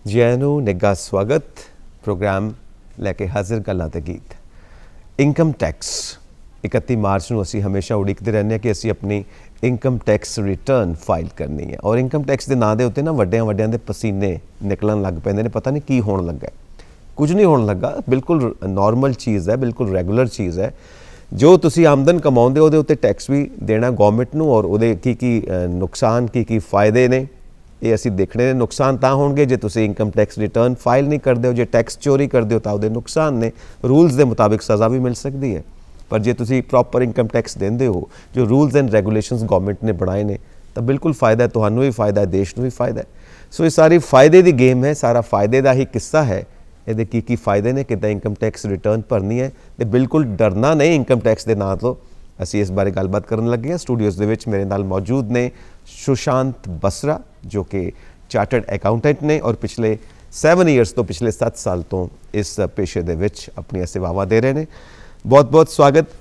जी आयां नूं निੱਘਾ स्वागत प्रोग्राम लैके हाजिर गल्लां ते गीत। इनकम टैक्स 31 मार्च ਨੂੰ ਅਸੀਂ ਹਮੇਸ਼ਾ ਉਡੀਕਦੇ ਰਹਿੰਦੇ ਹਾਂ ਕਿ ਅਸੀਂ ਆਪਣੀ ਇਨਕਮ ਟੈਕਸ ਰਿਟਰਨ ਫਾਈਲ ਕਰਨੀ ਹੈ ਔਰ ਇਨਕਮ ਟੈਕਸ ਦੇ ਨਾਂ ਦੇ ਉੱਤੇ ਨਾ ਵੱਡਿਆਂ ਦੇ ਪਸੀਨੇ ਨਿਕਲਣ ਲੱਗ ਪੈਂਦੇ ਨੇ। ਪਤਾ ਨਹੀਂ ਕੀ ਹੋਣ ਲੱਗਾ, ਕੁਝ ਨਹੀਂ ਹੋਣ ਲੱਗਾ, ਬਿਲਕੁਲ ਨੋਰਮਲ ਚੀਜ਼ ਹੈ, ਬਿਲਕੁਲ ਰੈਗੂਲਰ ਚੀਜ਼ ਹੈ। ਜੋ ਤੁਸੀਂ ਆਮਦਨ ਕਮਾਉਂਦੇ ਉਹਦੇ ਉੱਤੇ ਟੈਕਸ ਵੀ ਦੇਣਾ ਗੌਰਮੈਂਟ ਨੂੰ ਔਰ ਉਹਦੇ ਕੀ ਨੁਕਸਾਨ ਕੀ ਫਾਇਦੇ ਨੇ ਇਹ ਅਸੀਂ ਦੇਖਣੇ ਨੇ। ਨੁਕਸਾਨ ਤਾਂ ਹੋਣਗੇ ਜੇ ਤੁਸੀਂ ਇਨਕਮ ਟੈਕਸ ਰਿਟਰਨ ਫਾਈਲ ਨਹੀਂ ਕਰਦੇ ਹੋ, ਜੇ ਟੈਕਸ ਚੋਰੀ ਕਰਦੇ ਹੋ ਤਾਂ ਉਹਦੇ ਨੁਕਸਾਨ ਨੇ। ਰੂਲਸ ਦੇ ਮੁਤਾबिक ਸਜ਼ਾ ਵੀ ਮਿਲ ਸਕਦੀ ਹੈ, ਪਰ ਜੇ ਤੁਸੀਂ ਪ੍ਰੋਪਰ ਇਨਕਮ ਟੈਕਸ ਦਿੰਦੇ ਹੋ ਜੋ ਰੂਲਸ ਐਂਡ ਰੈਗੂਲੇਸ਼ਨਸ ਗਵਰਨਮੈਂਟ ਨੇ ਬਣਾਏ ਨੇ ਤਾਂ ਬਿਲਕੁਲ ਫਾਇਦਾ ਹੈ, ਤੁਹਾਨੂੰ ਵੀ ਫਾਇਦਾ ਹੈ, ਦੇਸ਼ ਨੂੰ ਵੀ ਫਾਇਦਾ ਹੈ। ਸੋ ਇਹ ਸਾਰੀ ਫਾਇਦੇ ਦੀ ਗੇਮ ਹੈ, ਸਾਰਾ ਫਾਇਦੇ ਦਾ ਹੀ ਕਿੱਸਾ ਹੈ। ਇਹਦੇ ਕੀ ਫਾਇਦੇ ਨੇ, ਕਿੱਦਾਂ ਇਨਕਮ ਟੈਕਸ ਰਿਟਰਨ ਭਰਨੀ ਹੈ ਤੇ ਬਿਲਕੁਲ ਡਰਨਾ ਨਹੀਂ ਇਨਕਮ ਟੈਕਸ ਦੇ ਨਾਂ ਤੋਂ। ਅਸੀਂ ਇਸ ਬਾਰੇ ਗੱਲਬਾਤ ਕਰਨ ਲੱਗੇ ਹਾਂ। ਸਟੂਡੀਓਜ਼ ਦੇ ਵਿੱਚ ਮੇਰੇ ਨਾਲ ਮੌਜੂਦ ਨੇ ਸੁਸ਼ਾਂਤ ਬਸਰਾ ਜੋ ਕਿ ਚਾਰਟਰਡ ਅਕਾਊਂਟੈਂਟ ਨੇ ਔਰ ਪਿਛਲੇ 7 ਈਅਰਸ ਤੋਂ ਪਿਛਲੇ 7 ਸਾਲ ਤੋਂ ਇਸ ਪੇਸ਼ੇ ਦੇ ਵਿੱਚ ਆਪਣੀਆਂ ਸੇਵਾਵਾਂ ਦੇ ਰਹੇ ਨੇ। ਬਹੁਤ ਸਵਾਗਤ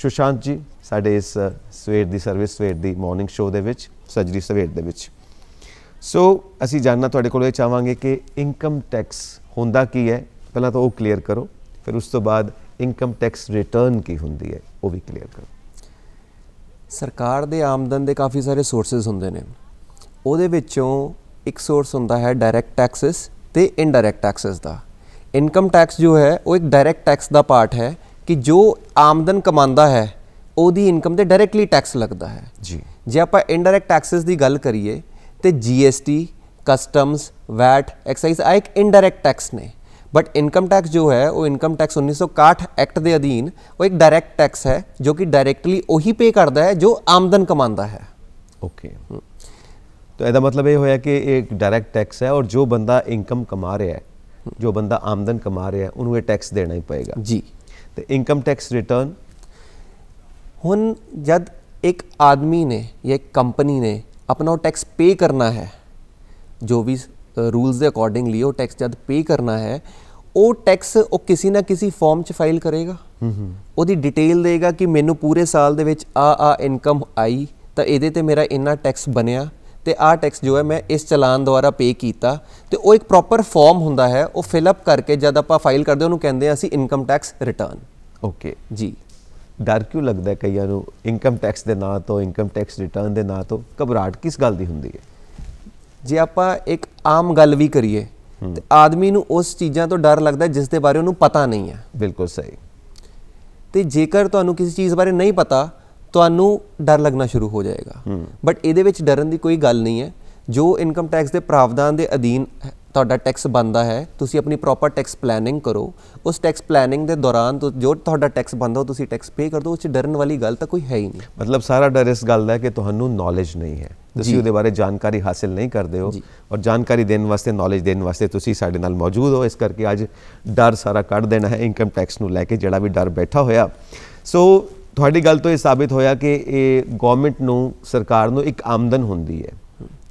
ਸੁਸ਼ਾਂਤ ਜੀ ਸਾਡੇ ਇਸ ਸਵੇਰ ਦੀ ਸਰਵਿਸ, ਸਵੇਰ ਦੀ ਮਾਰਨਿੰਗ ਸ਼ੋਅ ਦੇ ਵਿੱਚ, ਸੱਜਰੀ ਸਵੇਰ ਦੇ ਵਿੱਚ। ਸੋ ਅਸੀਂ ਜਾਣਨਾ ਤੁਹਾਡੇ ਕੋਲੋਂ ਇਹ ਚਾਹਾਂਗੇ ਕਿ ਇਨਕਮ ਟੈਕਸ ਹੁੰਦਾ ਕੀ ਹੈ, ਪਹਿਲਾਂ ਤਾਂ ਉਹ ਕਲੀਅਰ ਕਰੋ, ਫਿਰ ਉਸ ਤੋਂ ਬਾਅਦ ਇਨਕਮ ਟੈਕਸ ਰਿਟਰਨ ਕੀ ਹੁੰਦੀ ਹੈ ਉਹ ਵੀ ਕਲੀਅਰ ਕਰੋ। ਸਰਕਾਰ ਦੇ ਆਮਦਨ ਦੇ ਕਾਫੀ ਸਾਰੇ ਸੋਰਸਿਸ ਹੁੰਦੇ ਨੇ। ਉਹਦੇ ਵਿੱਚੋਂ ਇੱਕ ਸੋਰਸ ਹੁੰਦਾ ਹੈ ਡਾਇਰੈਕਟ ਟੈਕਸਿਸ ਤੇ ਇਨਡਾਇਰੈਕਟ ਟੈਕਸਿਸ ਦਾ। ਇਨਕਮ ਟੈਕਸ ਜੋ ਹੈ ਉਹ ਇੱਕ ਡਾਇਰੈਕਟ ਟੈਕਸ ਦਾ ਪਾਰਟ ਹੈ ਕਿ ਜੋ ਆਮਦਨ ਕਮਾਉਂਦਾ ਹੈ ਉਹਦੀ ਇਨਕਮ ਤੇ ਡਾਇਰੈਕਟਲੀ ਟੈਕਸ ਲੱਗਦਾ ਹੈ ਜੀ। ਜੇ ਆਪਾਂ ਇਨਡਾਇਰੈਕਟ ਟੈਕਸਿਸ ਦੀ ਗੱਲ ਕਰੀਏ ਤੇ GST, ਕਸਟਮਸ, ਵੈਟ, ਐਕਸਾਈਜ਼ ਆ ਇੱਕ ਇਨਡਾਇਰੈਕਟ ਟੈਕਸ ਨੇ। बट इनकम टैक्स जो है वो इनकम टैक्स 1961 एक्ट के अधीन वो एक डायरैक्ट टैक्स है जो कि डायरैक्टली वही पे करता है जो आमदन कमाता है। ओके तो ਇਹਦਾ मतलब ये होया कि एक डायरैक्ट टैक्स है और जो बंदा इनकम कमा रहा है, जो बंदा आमदन कमा रहा है उन्होंने ये टैक्स देना ही पएगा जी। तो इनकम टैक्स रिटर्न हुन जब एक आदमी ने या एक कंपनी ने अपना टैक्स पे करना है, जो भी रूल्स के अकॉर्डिंगली वो टैक्स जब पे करना है ਉਹ ਟੈਕਸ ਉਹ ਕਿਸੇ ਨਾ ਕਿਸੇ ਫਾਰਮ 'ਚ ਫਾਈਲ ਕਰੇਗਾ। ਉਹਦੀ ਡਿਟੇਲ ਦੇਗਾ ਕਿ ਮੈਨੂੰ ਪੂਰੇ ਸਾਲ ਦੇ ਵਿੱਚ ਆ ਇਨਕਮ ਆਈ ਤਾਂ ਇਹਦੇ ਤੇ ਮੇਰਾ ਇੰਨਾ ਟੈਕਸ ਬਣਿਆ ਤੇ ਆਹ ਟੈਕਸ ਜੋ ਹੈ ਮੈਂ ਇਸ ਚਲਾਨ ਦੁਆਰਾ ਪੇ ਕੀਤਾ। ਤੇ ਉਹ ਇੱਕ ਪ੍ਰੋਪਰ ਫਾਰਮ ਹੁੰਦਾ ਹੈ, ਉਹ ਫਿਲ ਅਪ ਕਰਕੇ ਜਦ ਆਪਾਂ ਫਾਈਲ ਕਰਦੇ ਉਹਨੂੰ ਕਹਿੰਦੇ ਆ ਅਸੀਂ ਇਨਕਮ ਟੈਕਸ ਰਿਟਰਨ। ਓਕੇ ਜੀ। ਡਰ ਕਿਉਂ ਲੱਗਦਾ ਕਈਆਂ ਨੂੰ ਇਨਕਮ ਟੈਕਸ ਦੇ ਨਾਂ ਤੋਂ, ਇਨਕਮ ਟੈਕਸ ਰਿਟਰਨ ਦੇ ਨਾਂ ਤੋਂ? ਘਬਰਾਹਟ ਕਿਸ ਗੱਲ ਦੀ ਹੁੰਦੀ ਹੈ? ਜੇ ਆਪਾਂ ਇੱਕ ਆਮ ਗੱਲ ਵੀ ਕਰੀਏ ਤੇ ਆਦਮੀ ਨੂੰ ਉਸ ਚੀਜ਼ਾਂ ਤੋਂ ਡਰ ਲੱਗਦਾ ਜਿਸ ਦੇ ਬਾਰੇ ਉਹਨੂੰ ਪਤਾ ਨਹੀਂ ਹੈ। ਬਿਲਕੁਲ ਸਹੀ। ਤੇ ਜੇਕਰ ਤੁਹਾਨੂੰ ਕਿਸੇ ਚੀਜ਼ ਬਾਰੇ ਨਹੀਂ ਪਤਾ ਤੁਹਾਨੂੰ ਡਰ ਲੱਗਣਾ ਸ਼ੁਰੂ ਹੋ ਜਾਏਗਾ। ਬਟ ਇਹਦੇ ਵਿੱਚ ਡਰਨ ਦੀ ਕੋਈ ਗੱਲ ਨਹੀਂ ਹੈ। ਜੋ ਇਨਕਮ ਟੈਕਸ ਦੇ ਪ੍ਰਾਵਧਾਨ ਦੇ ਅਧੀਨ ਤੁਹਾਡਾ ਟੈਕਸ ਬਣਦਾ ਹੈ, ਤੁਸੀਂ ਆਪਣੀ ਪ੍ਰੋਪਰ ਟੈਕਸ ਪਲੈਨਿੰਗ ਕਰੋ। ਉਸ ਟੈਕਸ ਪਲੈਨਿੰਗ ਦੇ ਦੌਰਾਨ ਜੋ ਤੁਹਾਡਾ ਟੈਕਸ ਬਣਦਾ ਉਹ ਤੁਸੀਂ ਟੈਕਸ ਪੇ ਕਰ ਦਿਓ। ਉਸ 'ਚ ਡਰਨ ਵਾਲੀ ਗੱਲ ਤਾਂ ਕੋਈ ਹੈ ਹੀ ਨਹੀਂ। ਮਤਲਬ ਸਾਰਾ ਡਰ ਇਸ ਗੱਲ ਦਾ ਕਿ ਤੁਹਾਨੂੰ ਨੌਲੇਜ ਨਹੀਂ ਹੈ, ਤੁਸੀਂ ਉਹਦੇ ਬਾਰੇ ਜਾਣਕਾਰੀ ਹਾਸਿਲ ਨਹੀਂ ਕਰਦੇ ਹੋ ਔਰ ਜਾਣਕਾਰੀ ਦੇਣ ਵਾਸਤੇ, ਨੌਲੇਜ ਦੇਣ ਵਾਸਤੇ ਤੁਸੀਂ ਸਾਡੇ ਨਾਲ ਮੌਜੂਦ ਹੋ। ਇਸ ਕਰਕੇ ਅੱਜ ਡਰ ਸਾਰਾ ਕੱਢ ਦੇਣਾ ਹੈ ਇਨਕਮ ਟੈਕਸ ਨੂੰ ਲੈ ਕੇ, ਜਿਹੜਾ ਵੀ ਡਰ ਬੈਠਾ ਹੋਇਆ। ਸੋ ਤੁਹਾਡੀ ਗੱਲ ਤੋਂ ਇਹ ਸਾਬਿਤ ਹੋਇਆ ਕਿ ਇਹ ਗਵਰਨਮੈਂਟ ਨੂੰ, ਸਰਕਾਰ ਨੂੰ ਇੱਕ ਆਮਦਨ ਹੁੰਦੀ ਹੈ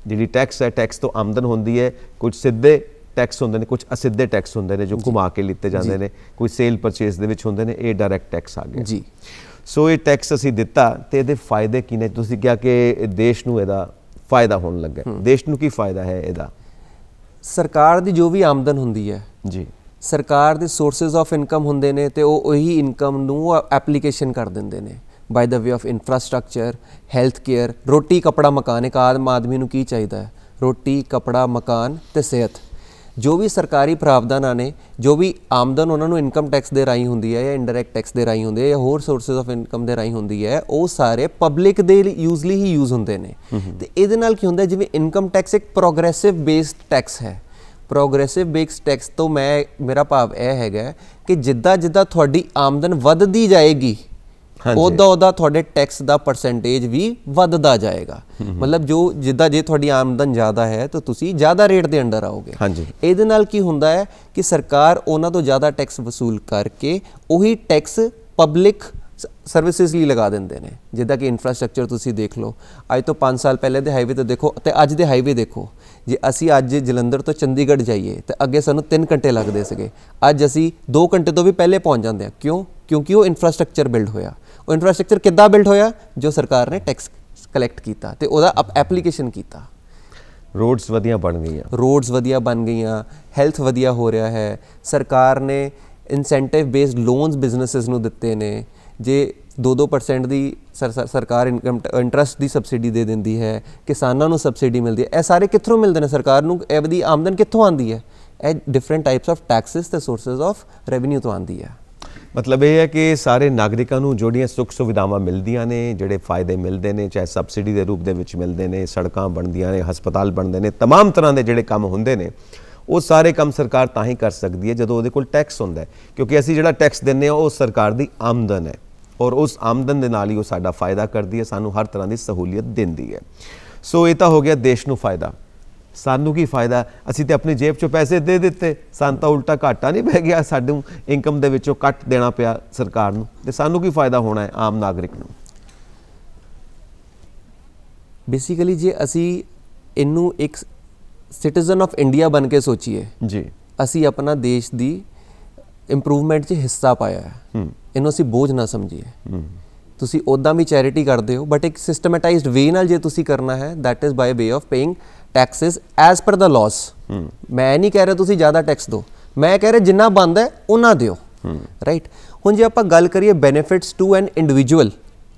ਜਿਹੜੀ ਟੈਕਸ ਹੈ, ਟੈਕਸ ਤੋਂ ਆਮਦਨ ਹੁੰਦੀ ਹੈ। ਕੁਝ ਸਿੱਧੇ ਟੈਕਸ ਹੁੰਦੇ ਨੇ, ਕੁਝ ਅਸਿੱਧੇ ਟੈਕਸ ਹੁੰਦੇ ਨੇ ਜੋ ਘੁਮਾ ਕੇ ਲਿੱਤੇ ਜਾਂਦੇ ਨੇ, ਕੋਈ ਸੇਲ ਪਰਚੇਸ ਦੇ ਵਿੱਚ ਹੁੰਦੇ ਨੇ। ਇਹ ਡਾਇਰੈਕਟ ਟੈਕਸ ਆ ਗਿਆ ਜੀ। ਸੋ ਇਹ ਟੈਕਸ ਅਸੀਂ ਦਿੱਤਾ ਤੇ ਇਹਦੇ ਫਾਇਦੇ ਕੀ ਨੇ? ਤੁਸੀਂ ਕਿਹਾ ਕਿ ਦੇਸ਼ ਨੂੰ ਇਹਦਾ ਫਾਇਦਾ ਹੋਣ ਲੱਗਾ। ਦੇਸ਼ ਨੂੰ ਕੀ ਫਾਇਦਾ ਹੈ ਇਹਦਾ? ਸਰਕਾਰ ਦੀ ਜੋ ਵੀ ਆਮਦਨ ਹੁੰਦੀ ਹੈ ਜੀ, ਸਰਕਾਰ ਦੇ ਸੋਰਸਿਸ ਆਫ ਇਨਕਮ ਹੁੰਦੇ ਨੇ ਤੇ ਉਹ ਉਹੀ ਇਨਕਮ ਨੂੰ ਐਪਲੀਕੇਸ਼ਨ ਕਰ ਦਿੰਦੇ ਨੇ by the way of infrastructure, health care, ਰੋਟੀ ਕੱਪੜਾ ਮਕਾਨ। ਇੱਕ ਆਮ ਆਦਮੀ ਨੂੰ ਕੀ ਚਾਹੀਦਾ ਹੈ? ਰੋਟੀ, ਕੱਪੜਾ, ਮਕਾਨ ਤੇ ਸਿਹਤ। ਜੋ ਵੀ ਸਰਕਾਰੀ ਪ੍ਰਾਵਧਾਨਾਂ ਨੇ, ਜੋ ਵੀ ਆਮਦਨ ਉਹਨਾਂ ਨੂੰ ਇਨਕਮ ਟੈਕਸ ਦੇ ਰਾਹੀਂ ਹੁੰਦੀ ਹੈ ਜਾਂ ਇੰਡਾਇਰੈਕਟ ਟੈਕਸ ਦੇ ਰਾਹੀਂ ਹੁੰਦੀ ਹੈ ਜਾਂ ਹੋਰ ਸੋਰਸਿਸ ਆਫ ਇਨਕਮ ਦੇ ਰਾਹੀਂ ਹੁੰਦੀ ਹੈ, ਉਹ ਸਾਰੇ ਪਬਲਿਕ ਦੇ ਯੂਜ਼ਲੀ ਹੀ ਯੂਜ਼ ਹੁੰਦੇ ਨੇ। ਤੇ ਇਹਦੇ ਨਾਲ ਕੀ ਹੁੰਦਾ, ਜਿਵੇਂ ਇਨਕਮ ਟੈਕਸ ਇੱਕ ਪ੍ਰੋਗਰੈਸਿਵ ਬੇਸਡ ਟੈਕਸ ਹੈ। ਪ੍ਰੋਗਰੈਸਿਵ ਬੇਸਡ ਟੈਕਸ ਤੋਂ ਮੇਰਾ ਭਾਵ ਇਹ ਹੈਗਾ ਕਿ ਜਿੱਦਾਂ ਤੁਹਾਡੀ ਆਮਦਨ ਵੱਧਦੀ ਜਾਏਗੀ ਉਹਦਾ ਤੁਹਾਡੇ ਟੈਕਸ ਦਾ ਪਰਸੈਂਟੇਜ ਵੀ ਵੱਧਦਾ ਜਾਏਗਾ। ਮਤਲਬ ਜੋ ਜਿੱਦਾਂ ਜੇ ਤੁਹਾਡੀ ਆਮਦਨ ਜ਼ਿਆਦਾ ਹੈ ਤਾਂ ਤੁਸੀਂ ਜ਼ਿਆਦਾ ਰੇਟ ਦੇ ਅੰਡਰ ਆਓਗੇ। ਇਹਦੇ ਨਾਲ ਕੀ ਹੁੰਦਾ ਹੈ ਕਿ ਸਰਕਾਰ ਉਹਨਾਂ ਤੋਂ ਜ਼ਿਆਦਾ ਟੈਕਸ ਵਸੂਲ ਕਰਕੇ ਉਹੀ ਟੈਕਸ ਪਬਲਿਕ ਸਰਵਿਸਿਜ਼ ਲਈ ਲਗਾ ਦਿੰਦੇ ਨੇ। ਜਿੱਦਾਂ ਕਿ ਇਨਫਰਾਸਟਰਕਚਰ ਤੁਸੀਂ ਦੇਖ ਲਓ, ਅੱਜ ਤੋਂ 5 ਸਾਲ ਪਹਿਲੇ ਦੇ ਹਾਈਵੇ ਤੇ ਦੇਖੋ ਅਤੇ ਅੱਜ ਦੇ ਹਾਈਵੇ ਦੇਖੋ। ਜੇ ਅਸੀਂ ਅੱਜ ਜਲੰਧਰ ਤੋਂ ਚੰਡੀਗੜ੍ਹ ਜਾਈਏ ਤਾਂ ਅੱਗੇ ਸਾਨੂੰ 3 ਘੰਟੇ ਲੱਗਦੇ ਸੀਗੇ, ਅੱਜ ਅਸੀਂ 2 ਘੰਟੇ ਤੋਂ ਵੀ ਪਹਿਲੇ ਪਹੁੰਚ ਜਾਂਦੇ ਹਾਂ। ਕਿਉਂ? ਕਿਉਂਕਿ ਉਹ ਇਨਫਰਾਸਟਰਕਚਰ ਬਿਲਡ ਹੋਇਆ। ਉਹ ਇਨਫਰਾਸਟਰਕਚਰ ਕਿੱਦਾਂ ਬਿਲਡ ਹੋਇਆ? ਜੋ ਸਰਕਾਰ ਨੇ ਟੈਕਸ ਕਲੈਕਟ ਕੀਤਾ ਤੇ ਉਹਦਾ ਐਪਲੀਕੇਸ਼ਨ ਕੀਤਾ। ਰੋਡਸ ਵਧੀਆ ਬਣ ਗਈਆਂ, ਰੋਡਸ ਵਧੀਆ ਬਣ ਗਈਆਂ, ਹੈਲਥ ਵਧੀਆ ਹੋ ਰਿਹਾ ਹੈ। ਸਰਕਾਰ ਨੇ ਇਨਸੈਂਟਿਵ ਬੇਸਡ ਲੋਨਸ ਬਿਜ਼ਨੈਸਿਸ ਨੂੰ ਦਿੱਤੇ ਨੇ। ਜੇ 2% ਦੀ ਸਰਕਾਰ ਇਨਕਮ ਇੰਟਰਸਟ ਦੀ ਸਬਸਿਡੀ ਦੇ ਦਿੰਦੀ ਹੈ, ਕਿਸਾਨਾਂ ਨੂੰ ਸਬਸਿਡੀ ਮਿਲਦੀ ਹੈ। ਇਹ ਸਾਰੇ ਕਿੱਥੋਂ ਮਿਲਦੇ ਨੇ? ਸਰਕਾਰ ਨੂੰ ਇਹ ਵਧੀ ਆਮਦਨ ਕਿੱਥੋਂ ਆਉਂਦੀ ਹੈ? ਇਹ ਡਿਫਰੈਂਟ ਟਾਈਪਸ ਆਫ ਟੈਕਸਿਸ ਤੇ ਸੋਰਸਿਸ ਆਫ ਰੈਵਨਿਊ ਤੋਂ ਆਉਂਦੀ ਹੈ। ਮਤਲਬ ਇਹ ਹੈ ਕਿ ਸਾਰੇ ਨਾਗਰਿਕਾਂ ਨੂੰ ਜਿਹੜੀਆਂ ਸੁੱਖ ਸੁਵਿਧਾਵਾਂ ਮਿਲਦੀਆਂ ਨੇ, ਜਿਹੜੇ ਫਾਇਦੇ ਮਿਲਦੇ ਨੇ, ਚਾਹੇ ਸਬਸਿਡੀ ਦੇ ਰੂਪ ਦੇ ਵਿੱਚ ਮਿਲਦੇ ਨੇ, ਸੜਕਾਂ ਬਣਦੀਆਂ ਨੇ, ਹਸਪਤਾਲ ਬਣਦੇ ਨੇ, ਤਮਾਮ ਤਰ੍ਹਾਂ ਦੇ ਜਿਹੜੇ ਕੰਮ ਹੁੰਦੇ ਨੇ, ਉਹ ਸਾਰੇ ਕੰਮ ਸਰਕਾਰ ਤਾਂ ਹੀ ਕਰ ਸਕਦੀ ਹੈ ਜਦੋਂ ਉਹਦੇ ਕੋਲ ਟੈਕਸ ਹੁੰਦਾ ਹੈ। ਕਿਉਂਕਿ ਅਸੀਂ ਜਿਹੜਾ ਟੈਕਸ ਦਿੰਦੇ ਹਾਂ ਉਹ ਸਰਕਾਰ ਦੀ ਆਮਦਨ ਹੈ, ਔਰ ਉਸ ਆਮਦਨ ਦੇ ਨਾਲ ਹੀ ਉਹ ਸਾਡਾ ਫਾਇਦਾ ਕਰਦੀ ਹੈ, ਸਾਨੂੰ ਹਰ ਤਰ੍ਹਾਂ ਦੀ ਸਹੂਲੀਅਤ ਦਿੰਦੀ ਹੈ। ਸੋ ਇਹ ਤਾਂ ਹੋ ਗਿਆ ਦੇਸ਼ ਨੂੰ ਫਾਇਦਾ। ਸਾਨੂੰ ਕੀ ਫਾਇਦਾ? ਅਸੀਂ ਤਾਂ ਆਪਣੀ ਜੇਬ 'ਚੋਂ ਪੈਸੇ ਦੇ ਦਿੱਤੇ, ਸਾਨੂੰ ਤਾਂ ਉਲਟਾ ਘਾਟਾ ਨਹੀਂ ਪੈ ਗਿਆ, ਸਾਨੂੰ ਇਨਕਮ ਦੇ ਵਿੱਚੋਂ ਕੱਟ ਦੇਣਾ ਪਿਆ ਸਰਕਾਰ ਨੂੰ, ਤੇ ਸਾਨੂੰ ਕੀ ਫਾਇਦਾ ਹੋਣਾ ਹੈ ਆਮ ਨਾਗਰਿਕ ਨੂੰ? ਬੇਸਿਕਲੀ ਜੇ ਅਸੀਂ ਇਹਨੂੰ ਇੱਕ ਸਿਟੀਜ਼ਨ ਆਫ ਇੰਡੀਆ ਬਣ ਕੇ ਸੋਚੀਏ ਜੀ, ਅਸੀਂ ਆਪਣਾ ਦੇਸ਼ ਦੀ ਇੰਪਰੂਵਮੈਂਟ 'ਚ ਹਿੱਸਾ ਪਾਇਆ ਹੈ, ਇਹਨੂੰ ਅਸੀਂ ਬੋਝ ਨਾ ਸਮਝੀਏ। ਤੁਸੀਂ ਉੱਦਾਂ ਵੀ ਚੈਰਿਟੀ ਕਰਦੇ ਹੋ, ਬਟ ਇੱਕ ਸਿਸਟਮੈਟਾਈਜ਼ਡ ਵੇ ਨਾਲ ਜੇ ਤੁਸੀਂ ਕਰਨਾ ਹੈ, that is by way of paying taxes as per the ਲਾਜ਼। ਮੈਂ ਨਹੀਂ ਕਹਿ ਰਿਹਾ ਤੁਸੀਂ ਜ਼ਿਆਦਾ ਟੈਕਸ ਦਿਓ, ਮੈਂ ਕਹਿ ਰਿਹਾ ਜਿੰਨਾ ਬਣਦਾ ਹੈ ਉਹਨਾਂ ਦਿਓ, ਰਾਈਟ। ਹੁਣ ਜੇ ਆਪਾਂ ਗੱਲ ਕਰੀਏ ਬੈਨੀਫਿਟਸ ਟੂ ਐਨ ਇੰਡੀਵਿਜੂਅਲ,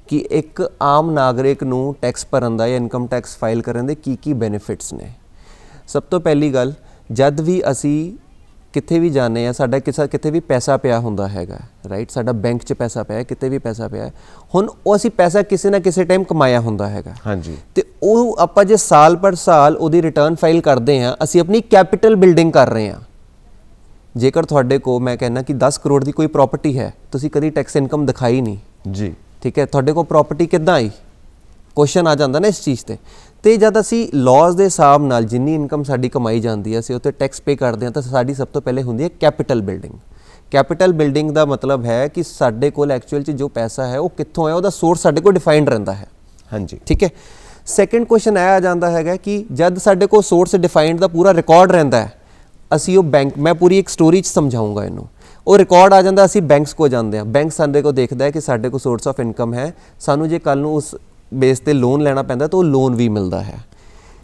ਕਿ ਇੱਕ ਆਮ ਨਾਗਰਿਕ ਨੂੰ ਟੈਕਸ ਭਰਨ ਦਾ ਜਾਂ ਇਨਕਮ ਟੈਕਸ ਫਾਈਲ ਕਰਨ ਦੇ ਕੀ ਬੈਨੀਫਿਟਸ ਨੇ। ਸਭ ਤੋਂ ਪਹਿਲੀ ਗੱਲ, ਜਦ ਵੀ ਅਸੀਂ ਕਿਤੇ ਵੀ ਜਾਂਦੇ ਹਾਂ, ਸਾਡਾ ਕਿਤੇ ਵੀ ਪੈਸਾ ਪਿਆ ਹੁੰਦਾ ਹੈਗਾ, ਰਾਈਟ, ਸਾਡਾ ਬੈਂਕ 'ਚ ਪੈਸਾ ਪਿਆ, ਕਿਤੇ ਵੀ ਪੈਸਾ ਪਿਆ, ਹੁਣ ਉਹ ਅਸੀਂ ਪੈਸਾ ਕਿਸੇ ਨਾ ਕਿਸੇ ਟਾਈਮ ਕਮਾਇਆ ਹੁੰਦਾ ਹੈਗਾ, ਹਾਂਜੀ, ਤੇ ਉਹ ਆਪਾਂ ਜੇ ਸਾਲ ਪਰ ਸਾਲ ਉਹਦੀ ਰਿਟਰਨ ਫਾਈਲ ਕਰਦੇ ਹਾਂ, ਅਸੀਂ ਆਪਣੀ ਕੈਪੀਟਲ ਬਿਲਡਿੰਗ ਕਰ ਰਹੇ ਹਾਂ। ਜੇਕਰ ਤੁਹਾਡੇ ਕੋਲ ਮੈਂ ਕਹਿੰਦਾ ਕਿ 10 ਕਰੋੜ ਦੀ ਕੋਈ ਪ੍ਰੋਪਰਟੀ ਹੈ, ਤੁਸੀਂ ਕਦੀ ਟੈਕਸ ਇਨਕਮ ਦਿਖਾਈ ਨਹੀਂ ਜੀ, ਠੀਕ ਹੈ, ਤੁਹਾਡੇ ਕੋਲ ਪ੍ਰੋਪਰਟੀ ਕਿੱਦਾਂ ਆਈ? ਕੁਐਸਚਨ ਆ ਜਾਂਦਾ ਨਾ ਇਸ ਚੀਜ਼ ਤੇ ਜਦ ਅਸੀਂ ਲਾਜ਼ ਦੇ ਹਿਸਾਬ ਨਾਲ ਜਿੰਨੀ ਇਨਕਮ ਸਾਡੀ ਕਮਾਈ ਜਾਂਦੀ ਹੈ, ਅਸੀਂ ਉੱਤੇ ਟੈਕਸ ਪੇ ਕਰਦੇ ਹਾਂ, ਤਾਂ ਸਾਡੀ ਸਭ ਤੋਂ ਪਹਿਲੇ ਹੁੰਦੀ ਹੈ ਕੈਪੀਟਲ ਬਿਲਡਿੰਗ। ਕੈਪੀਟਲ ਬਿਲਡਿੰਗ ਦਾ ਮਤਲਬ ਹੈ ਕਿ ਸਾਡੇ ਕੋਲ ਐਕਚੁਅਲ 'ਚ ਜੋ ਪੈਸਾ ਹੈ ਉਹ ਕਿੱਥੋਂ ਹੈ, ਉਹਦਾ ਸੋਰਸ ਸਾਡੇ ਕੋਲ ਡਿਫਾਈਨਡ ਰਹਿੰਦਾ ਹੈ, ਹਾਂਜੀ, ਠੀਕ ਹੈ। ਸੈਕੰਡ ਕੁਐਸਚਨ ਇਹ ਆ ਜਾਂਦਾ ਹੈਗਾ ਕਿ ਜਦ ਸਾਡੇ ਕੋਲ ਸੋਰਸ ਡਿਫਾਈਨਡ ਦਾ ਪੂਰਾ ਰਿਕਾਰਡ ਰਹਿੰਦਾ ਹੈ, ਅਸੀਂ ਉਹ ਬੈਂਕ, ਮੈਂ ਪੂਰੀ ਇੱਕ ਸਟੋਰੀ 'ਚ ਸਮਝਾਊਂਗਾ ਇਹਨੂੰ, ਉਹ ਰਿਕਾਰਡ ਆ ਜਾਂਦਾ, ਅਸੀਂ ਬੈਂਕਸ ਕੋ ਜਾਂਦੇ ਹਾਂ, ਬੈਂਕ ਸਾਡੇ ਕੋਲ ਦੇਖਦਾ ਹੈ ਕਿ ਸਾਡੇ ਕੋਲ ਸੋਰਸ ਆਫ ਇਨਕਮ ਹੈ, ਸਾਨੂੰ ਜੇ ਕੱਲ੍ਹ ਨੂੰ ਉਸ ਬੇਸ 'ਤੇ ਲੋਨ ਲੈਣਾ ਪੈਂਦਾ ਤਾਂ ਉਹ ਲੋਨ ਵੀ ਮਿਲਦਾ ਹੈ।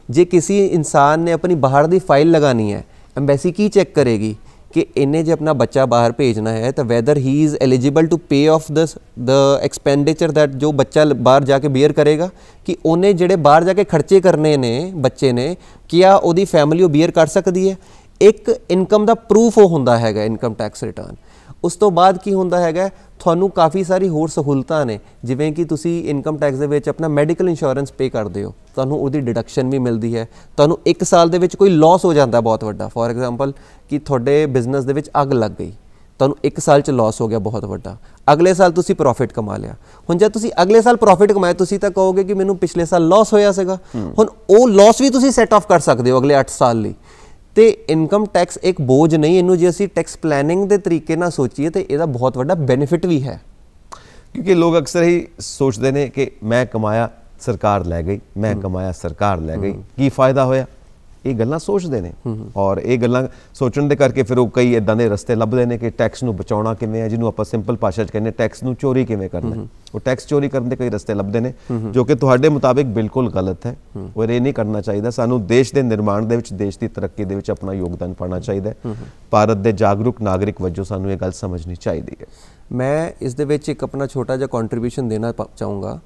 ਜੇ ਕਿਸੇ ਇਨਸਾਨ ਨੇ ਆਪਣੀ ਬਾਹਰ ਦੀ ਫਾਈਲ ਲਗਾਉਣੀ ਹੈ, ਐਮਬੈਸੀ ਕੀ ਚੈੱਕ ਕਰੇਗੀ ਕਿ ਇਹਨੇ ਜੇ ਆਪਣਾ ਬੱਚਾ ਬਾਹਰ ਭੇਜਣਾ ਹੈ ਤਾਂ whether he is eligible to pay off the expenditure that ਜੋ ਬੱਚਾ ਬਾਹਰ ਜਾ ਕੇ ਬੀਅਰ ਕਰੇਗਾ, ਕਿ ਉਹਨੇ ਜਿਹੜੇ ਬਾਹਰ ਜਾ ਕੇ ਖਰਚੇ ਕਰਨੇ ਨੇ ਬੱਚੇ ਨੇ, ਕਿਆ ਉਹਦੀ ਫੈਮਿਲੀ ਉਹ ਬੀਅਰ ਕਰ ਸਕਦੀ ਹੈ? ਇੱਕ ਇਨਕਮ ਦਾ ਪ੍ਰੂਫ ਉਹ ਹੁੰਦਾ ਹੈਗਾ ਇਨਕਮ ਟੈਕਸ ਰਿਟਰਨ। ਉਸ ਤੋਂ ਬਾਅਦ ਕੀ ਹੁੰਦਾ ਹੈਗਾ, ਤੁਹਾਨੂੰ ਕਾਫੀ ਸਾਰੀ ਹੋਰ ਸਹੂਲਤਾਂ ਨੇ, ਜਿਵੇਂ ਕਿ ਤੁਸੀਂ ਇਨਕਮ ਟੈਕਸ ਦੇ ਵਿੱਚ ਆਪਣਾ ਮੈਡੀਕਲ ਇੰਸ਼ੋਰੈਂਸ ਪੇ ਕਰਦੇ ਹੋ, ਤੁਹਾਨੂੰ ਉਹਦੀ ਡਿਡਕਸ਼ਨ ਵੀ ਮਿਲਦੀ ਹੈ। ਤੁਹਾਨੂੰ 1 ਸਾਲ ਦੇ ਵਿੱਚ ਕੋਈ ਲਾਸ ਹੋ ਜਾਂਦਾ ਬਹੁਤ ਵੱਡਾ, ਫੋਰ ਐਗਜ਼ਾਮਪਲ ਕਿ ਤੁਹਾਡੇ ਬਿਜ਼ਨਸ ਦੇ ਵਿੱਚ ਅੱਗ ਲੱਗ ਗਈ, ਤੁਹਾਨੂੰ 1 ਸਾਲ 'ਚ ਲਾਸ ਹੋ ਗਿਆ ਬਹੁਤ ਵੱਡਾ, ਅਗਲੇ ਸਾਲ ਤੁਸੀਂ ਪ੍ਰੋਫਿਟ ਕਮਾ ਲਿਆ। ਹੁਣ ਜਦ ਤੁਸੀਂ ਅਗਲੇ ਸਾਲ ਪ੍ਰੋਫਿਟ ਕਮਾਇਆ, ਤੁਸੀਂ ਤਾਂ ਕਹੋਗੇ ਕਿ ਮੈਨੂੰ ਪਿਛਲੇ ਸਾਲ ਲਾਸ ਹੋਇਆ ਸੀਗਾ, ਹੁਣ ਉਹ ਲਾਸ ਵੀ ਤੁਸੀਂ ਸੈਟ ਆਫ ਕਰ ਸਕਦੇ ਹੋ ਅਗਲੇ 8 ਸਾਲ ਲਈ। ਤੇ ਇਨਕਮ ਟੈਕਸ ਇੱਕ ਬੋਝ ਨਹੀਂ, ਇਹਨੂੰ ਜੇ ਅਸੀਂ ਟੈਕਸ ਪਲੈਨਿੰਗ ਦੇ ਤਰੀਕੇ ਨਾਲ ਸੋਚੀਏ ਤਾਂ ਇਹਦਾ ਬਹੁਤ ਵੱਡਾ ਬੈਨੀਫਿਟ ਵੀ ਹੈ। ਕਿਉਂਕਿ ਲੋਕ ਅਕਸਰ ਹੀ ਸੋਚਦੇ ਨੇ ਕਿ ਮੈਂ ਕਮਾਇਆ ਸਰਕਾਰ ਲੈ ਗਈ, ਮੈਂ ਕਮਾਇਆ ਸਰਕਾਰ ਲੈ ਗਈ, ਕੀ ਫਾਇਦਾ ਹੋਇਆ? ਇਹ ਗੱਲਾਂ ਸੋਚਦੇ ਨੇ, ਔਰ ਇਹ ਗੱਲਾਂ ਸੋਚਣ ਦੇ ਕਰਕੇ ਫਿਰ ਉਹ ਕਈ ਇਦਾਂ ਦੇ ਰਸਤੇ ਲੱਭਦੇ ਨੇ ਕਿ ਟੈਕਸ ਨੂੰ ਬਚਾਉਣਾ ਕਿਵੇਂ ਹੈ, ਜਿਹਨੂੰ ਆਪਾਂ ਸਿੰਪਲ ਭਾਸ਼ਾ 'ਚ ਕਹਿੰਦੇ ਟੈਕਸ ਨੂੰ ਚੋਰੀ ਕਿਵੇਂ ਕਰਨਾ। ਉਹ ਟੈਕਸ ਚੋਰੀ ਕਰਨ ਦੇ ਕਈ ਰਸਤੇ ਲੱਭਦੇ ਨੇ, ਜੋ ਕਿ ਤੁਹਾਡੇ ਮੁਤਾਬਿਕ ਬਿਲਕੁਲ ਗਲਤ ਹੈ, ਔਰ ਇਹ ਨਹੀਂ ਕਰਨਾ ਚਾਹੀਦਾ। ਸਾਨੂੰ ਦੇਸ਼ ਦੇ ਨਿਰਮਾਣ ਦੇ ਵਿੱਚ, ਦੇਸ਼ ਦੀ ਤਰੱਕੀ ਦੇ ਵਿੱਚ ਆਪਣਾ ਯੋਗਦਾਨ ਪਾਉਣਾ ਚਾਹੀਦਾ ਹੈ। ਭਾਰਤ ਦੇ ਜਾਗਰੂਕ ਨਾਗਰਿਕ ਵਜੋਂ ਸਾਨੂੰ ਇਹ ਗੱਲ ਸਮਝਣੀ ਚਾਹੀਦੀ ਹੈ। ਮੈਂ ਇਸ ਦੇ ਵਿੱਚ ਇੱਕ ਆਪਣਾ ਛੋਟਾ ਜਿਹਾ ਕੰਟਰੀਬਿਊਸ਼ਨ ਦੇਣਾ ਚਾਹੂੰਗਾ।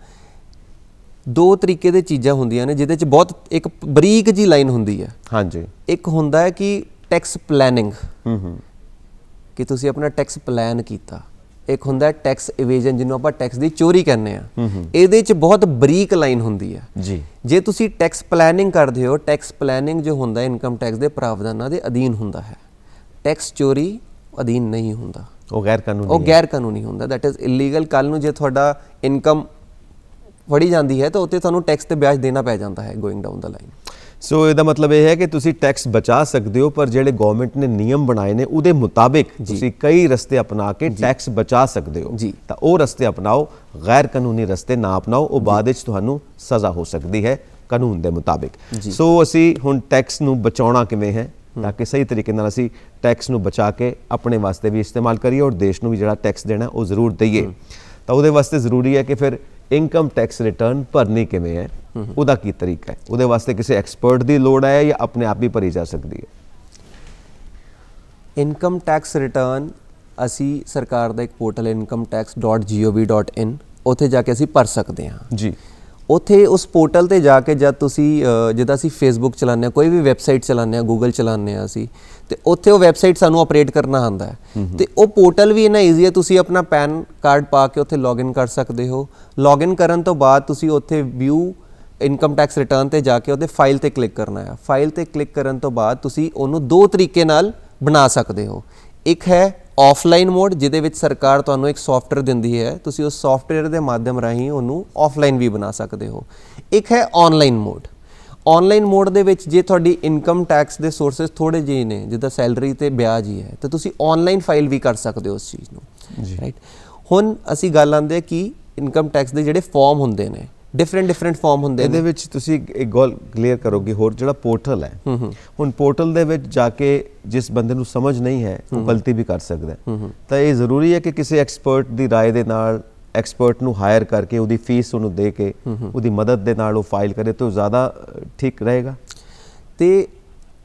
2 ਤਰੀਕੇ ਦੇ ਚੀਜ਼ਾਂ ਹੁੰਦੀਆਂ ਨੇ ਜਿਹਦੇ 'ਚ ਬਹੁਤ ਇੱਕ ਬਰੀਕ ਜੀ ਲਾਈਨ ਹੁੰਦੀ ਹੈ, ਹਾਂਜੀ। ਇੱਕ ਹੁੰਦਾ ਹੈ ਕਿ ਟੈਕਸ ਪਲੈਨਿੰਗ, ਕਿ ਤੁਸੀਂ ਆਪਣਾ ਟੈਕਸ ਪਲਾਨ ਕੀਤਾ। ਇੱਕ ਹੁੰਦਾ ਹੈ ਟੈਕਸ ਇਵੇਜਨ, ਜਿਹਨੂੰ ਆਪਾਂ ਟੈਕਸ ਦੀ ਚੋਰੀ ਕਹਿੰਦੇ ਆ। ਇਹਦੇ 'ਚ ਬਹੁਤ ਬਰੀਕ ਲਾਈਨ ਹੁੰਦੀ ਹੈ ਜੀ। ਜੇ ਤੁਸੀਂ ਟੈਕਸ ਪਲੈਨਿੰਗ ਕਰਦੇ ਹੋ, ਟੈਕਸ ਪਲੈਨਿੰਗ ਜੋ ਹੁੰਦਾ ਇਨਕਮ ਟੈਕਸ ਦੇ ਪ੍ਰਾਵਧਾਨਾਂ ਦੇ ਅਧੀਨ ਹੁੰਦਾ ਹੈ, ਟੈਕਸ ਚੋਰੀ ਅਧੀਨ ਨਹੀਂ ਹੁੰਦਾ, ਉਹ ਗੈਰ ਕਾਨੂੰਨੀ ਹੁੰਦਾ, ਦੈਟ ਇਜ਼ ਇਲੀਗਲ। ਕੱਲ੍ਹ ਨੂੰ ਜੇ ਤੁਹਾਡਾ ਇਨਕਮ ਫੜੀ ਜਾਂਦੀ ਹੈ ਤਾਂ ਉੱਤੇ ਤੁਹਾਨੂੰ ਟੈਕਸ ਤੇ ਵਿਆਜ ਦੇਣਾ ਪੈ ਜਾਂਦਾ ਹੈ ਗੋਇੰਗ ਡਾਊਨ ਦਾ ਲਾਈਨ। ਸੋ ਇਹਦਾ ਮਤਲਬ ਇਹ ਹੈ ਕਿ ਤੁਸੀਂ ਟੈਕਸ ਬਚਾ ਸਕਦੇ ਹੋ, ਪਰ ਜਿਹੜੇ ਗਵਰਨਮੈਂਟ ਨੇ ਨਿਯਮ ਬਣਾਏ ਨੇ ਉਹਦੇ ਮੁਤਾਬਿਕ ਤੁਸੀਂ ਕਈ ਰਸਤੇ ਅਪਣਾ ਕੇ ਟੈਕਸ ਬਚਾ ਸਕਦੇ ਹੋ, ਤਾਂ ਉਹ ਰਸਤੇ ਅਪਣਾਓ, ਗੈਰ ਕਾਨੂੰਨੀ ਰਸਤੇ ਨਾ ਅਪਣਾਓ, ਉਹ ਬਾਅਦ ਵਿੱਚ ਤੁਹਾਨੂੰ ਸਜ਼ਾ ਹੋ ਸਕਦੀ ਹੈ ਕਾਨੂੰਨ ਦੇ ਮੁਤਾਬਿਕ। ਸੋ ਅਸੀਂ ਹੁਣ ਟੈਕਸ ਨੂੰ ਬਚਾਉਣਾ ਕਿਵੇਂ ਹੈ ਤਾਂ ਕਿ ਸਹੀ ਤਰੀਕੇ ਨਾਲ ਅਸੀਂ ਟੈਕਸ ਨੂੰ ਬਚਾ ਕੇ ਆਪਣੇ ਵਾਸਤੇ ਵੀ ਇਸਤੇਮਾਲ ਕਰੀਏ, ਔਰ ਦੇਸ਼ ਨੂੰ ਵੀ ਜਿਹੜਾ ਟੈਕਸ ਦੇਣਾ ਉਹ ਜ਼ਰੂਰ ਦਈਏ। ਤਾਂ ਉਹਦੇ ਵਾਸਤੇ ਜ਼ਰੂਰੀ ਹੈ ਕਿ ਫਿਰ ਇਨਕਮ ਟੈਕਸ ਰਿਟਰਨ ਭਰਨੀ ਕਿਵੇਂ ਹੈ, ਉਹਦਾ ਕੀ ਤਰੀਕਾ ਹੈ, ਉਹਦੇ ਵਾਸਤੇ ਕਿਸੇ ਐਕਸਪਰਟ ਦੀ ਲੋੜ ਹੈ ਜਾਂ ਆਪਣੇ ਆਪ ਹੀ ਭਰੀ ਜਾ ਸਕਦੀ ਹੈ? ਇਨਕਮ ਟੈਕਸ ਰਿਟਰਨ ਅਸੀਂ ਸਰਕਾਰ ਦਾ ਇੱਕ ਪੋਰਟਲ incometax.gov.in ਉੱਥੇ ਜਾ ਕੇ ਅਸੀਂ ਭਰ ਸਕਦੇ ਹਾਂ ਜੀ। ਉੱਥੇ ਉਸ ਪੋਰਟਲ ਤੇ ਜਾ ਕੇ ਜਦ ਤੁਸੀਂ ਜਿੱਦਾਂ ਅਸੀਂ ਫੇਸਬੁੱਕ ਚਲਾਉਂਦੇ ਹਾਂ, ਕੋਈ ਵੀ ਵੈਬਸਾਈਟ ਚਲਾਉਂਦੇ ਹਾਂ, ਗੂਗਲ ਚਲਾਉਂਦੇ ਹਾਂ ਅਸੀਂ, ਤੇ ਉੱਥੇ ਉਹ ਵੈਬਸਾਈਟ ਸਾਨੂੰ ਆਪਰੇਟ ਕਰਨਾ ਆਉਂਦਾ ਹੈ। ਤੇ ਉਹ ਪੋਰਟਲ ਵੀ ਇੰਨਾ ਈਜ਼ੀ ਹੈ, ਤੁਸੀਂ ਆਪਣਾ ਪੈਨ ਕਾਰਡ ਪਾ ਕੇ ਉੱਥੇ ਲੌਗਇਨ ਕਰ ਸਕਦੇ ਹੋ। ਲੌਗਇਨ ਕਰਨ ਤੋਂ ਬਾਅਦ ਤੁਸੀਂ ਉੱਥੇ ਵਿਊ ਇਨਕਮ ਟੈਕਸ ਰਿਟਰਨ ਤੇ ਜਾ ਕੇ ਉਹਦੇ ਫਾਈਲ ਤੇ ਕਲਿੱਕ ਕਰਨਾ ਹੈ। ਫਾਈਲ ਤੇ ਕਲਿੱਕ ਕਰਨ ਤੋਂ ਬਾਅਦ ਤੁਸੀਂ ਉਹਨੂੰ ਦੋ ਤਰੀਕੇ ਨਾਲ ਬਣਾ ਸਕਦੇ ਹੋ। ਇੱਕ ਹੈ ਆਫਲਾਈਨ ਮੋਡ, ਜਿਹਦੇ ਵਿੱਚ ਸਰਕਾਰ ਤੁਹਾਨੂੰ ਇੱਕ ਸੌਫਟਵੇਅਰ ਦਿੰਦੀ ਹੈ, ਤੁਸੀਂ ਉਸ ਸੌਫਟਵੇਅਰ ਦੇ ਮਾਧਿਅਮ ਰਾਹੀਂ ਉਹਨੂੰ ਆਫਲਾਈਨ ਵੀ ਬਣਾ ਸਕਦੇ ਹੋ। ਇੱਕ ਹੈ ਆਨਲਾਈਨ ਮੋਡ। ਆਨਲਾਈਨ ਮੋਡ ਦੇ ਵਿੱਚ ਜੇ ਤੁਹਾਡੀ ਇਨਕਮ ਟੈਕਸ ਦੇ ਸੋਰਸਸ ਥੋੜੇ ਜਿਹੇ ਨੇ, ਜਿੱਦਾਂ ਸੈਲਰੀ ਤੇ ਵਿਆਜ ਹੀ ਹੈ, ਤਾਂ ਤੁਸੀਂ ਆਨਲਾਈਨ ਫਾਈਲ ਵੀ ਕਰ ਸਕਦੇ ਹੋ ਉਸ ਚੀਜ਼ ਨੂੰ, ਰਾਈਟ। ਹੁਣ ਅਸੀਂ ਗੱਲ ਆਉਂਦੇ ਕਿ ਇਨਕਮ ਟੈਕਸ ਦੇ ਜਿਹੜੇ ਫਾਰਮ ਹੁੰਦੇ ਨੇ, ਡਿਫਰੈਂਟ ਫਾਰਮ ਹੁੰਦੇ ਨੇ। ਇਹਦੇ ਵਿੱਚ ਤੁਸੀਂ ਇੱਕ ਗੱਲ ਕਲੀਅਰ ਕਰੋਗੇ ਹੋਰ, ਜਿਹੜਾ ਪੋਰਟਲ ਹੈ, ਹੁਣ ਪੋਰਟਲ ਦੇ ਵਿੱਚ ਜਾ ਕੇ ਜਿਸ ਬੰਦੇ ਨੂੰ ਸਮਝ ਨਹੀਂ ਹੈ ਉਹ ਗਲਤੀ ਵੀ ਕਰ ਸਕਦਾ ਹੈ, ਤਾਂ ਇਹ ਜ਼ਰੂਰੀ ਹੈ ਕਿ ਕਿਸੇ ਐਕਸਪਰਟ ਦੀ ਰਾਏ ਦੇ ਨਾਲ, ਐਕਸਪਰਟ ਨੂੰ ਹਾਇਰ ਕਰਕੇ ਉਹਦੀ ਫੀਸ ਉਹਨੂੰ ਦੇ ਕੇ ਉਹਦੀ ਮਦਦ ਦੇ ਨਾਲ ਉਹ ਫਾਈਲ ਕਰੇ ਤਾਂ ਜ਼ਿਆਦਾ ਠੀਕ ਰਹੇਗਾ? ਤੇ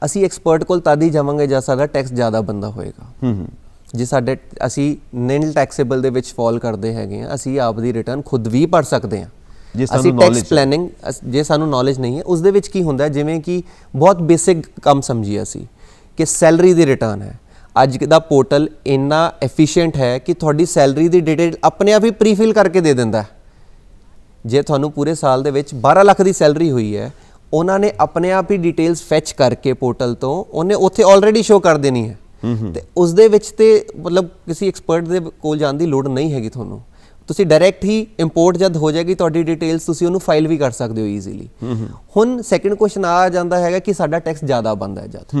ਅਸੀਂ ਐਕਸਪਰਟ ਕੋਲ ਤਦ ਹੀ ਜਾਵਾਂਗੇ ਜਦ ਸਾਡਾ ਟੈਕਸ ਜ਼ਿਆਦਾ ਬੰਦਾ ਹੋਏਗਾ। ਜੇ ਸਾਡੇ ਅਸੀਂ ਨਿਲ ਟੈਕਸੇਬਲ ਦੇ ਵਿੱਚ ਫਾਲ ਕਰਦੇ ਹੈਗੇ ਆ, ਅਸੀਂ ਆਪ ਦੀ ਰਿਟਰਨ ਖੁਦ ਵੀ ਭਰ ਸਕਦੇ ਹਾਂ। ਅਸੀਂ ਟੈਕਸ ਪਲੈਨਿੰਗ, ਜੇ ਸਾਨੂੰ ਨੌਲੇਜ ਨਹੀਂ ਹੈ, ਉਸ ਦੇ ਵਿੱਚ ਕੀ ਹੁੰਦਾ, ਜਿਵੇਂ ਕਿ ਬਹੁਤ ਬੇਸਿਕ ਕੰਮ ਸਮਝੀਏ ਅਸੀਂ ਕਿ ਸੈਲਰੀ ਦੀ ਰਿਟਰਨ ਹੈ। ਅੱਜ ਦਾ ਪੋਰਟਲ ਇੰਨਾ ਐਫੀਸ਼ੀਐਂਟ ਹੈ ਕਿ ਤੁਹਾਡੀ ਸੈਲਰੀ ਦੀ ਡਿਟੇਲ ਆਪਣੇ ਆਪ ਹੀ ਪ੍ਰੀਫਿਲ ਕਰਕੇ ਦੇ ਦਿੰਦਾ। ਜੇ ਤੁਹਾਨੂੰ ਪੂਰੇ ਸਾਲ ਦੇ ਵਿੱਚ 12 ਲੱਖ ਦੀ ਸੈਲਰੀ ਹੋਈ ਹੈ, ਉਹਨਾਂ ਨੇ ਆਪਣੇ ਆਪ ਹੀ ਡਿਟੇਲਸ ਫੈਚ ਕਰਕੇ ਪੋਰਟਲ ਤੋਂ ਉਹਨੇ ਉੱਥੇ ਆਲਰੇਡੀ ਸ਼ੋ ਕਰ ਦੇਣੀ ਹੈ। ਤੇ ਉਸ ਦੇ ਵਿੱਚ ਤੇ ਮਤਲਬ ਕਿਸੇ ਐਕਸਪਰਟ ਦੇ ਕੋਲ ਜਾਣ ਦੀ ਲੋੜ ਨਹੀਂ ਹੈਗੀ ਤੁਹਾਨੂੰ। ਤੁਸੀਂ ਡਾਇਰੈਕਟ ਹੀ ਇੰਪੋਰਟ ਜਦ ਹੋ ਜਾਏਗੀ ਤੁਹਾਡੀ ਡਿਟੇਲਸ, ਤੁਸੀਂ ਉਹਨੂੰ ਫਾਈਲ ਵੀ ਕਰ ਸਕਦੇ ਹੋ ਈਜ਼ੀਲੀ। ਹੁਣ ਸੈਕੰਡ ਕੁਐਸਚਨ ਆ ਜਾਂਦਾ ਹੈਗਾ ਕਿ ਸਾਡਾ ਟੈਕਸ ਜ਼ਿਆਦਾ ਬਣਦਾ ਹੈ ਜਦ,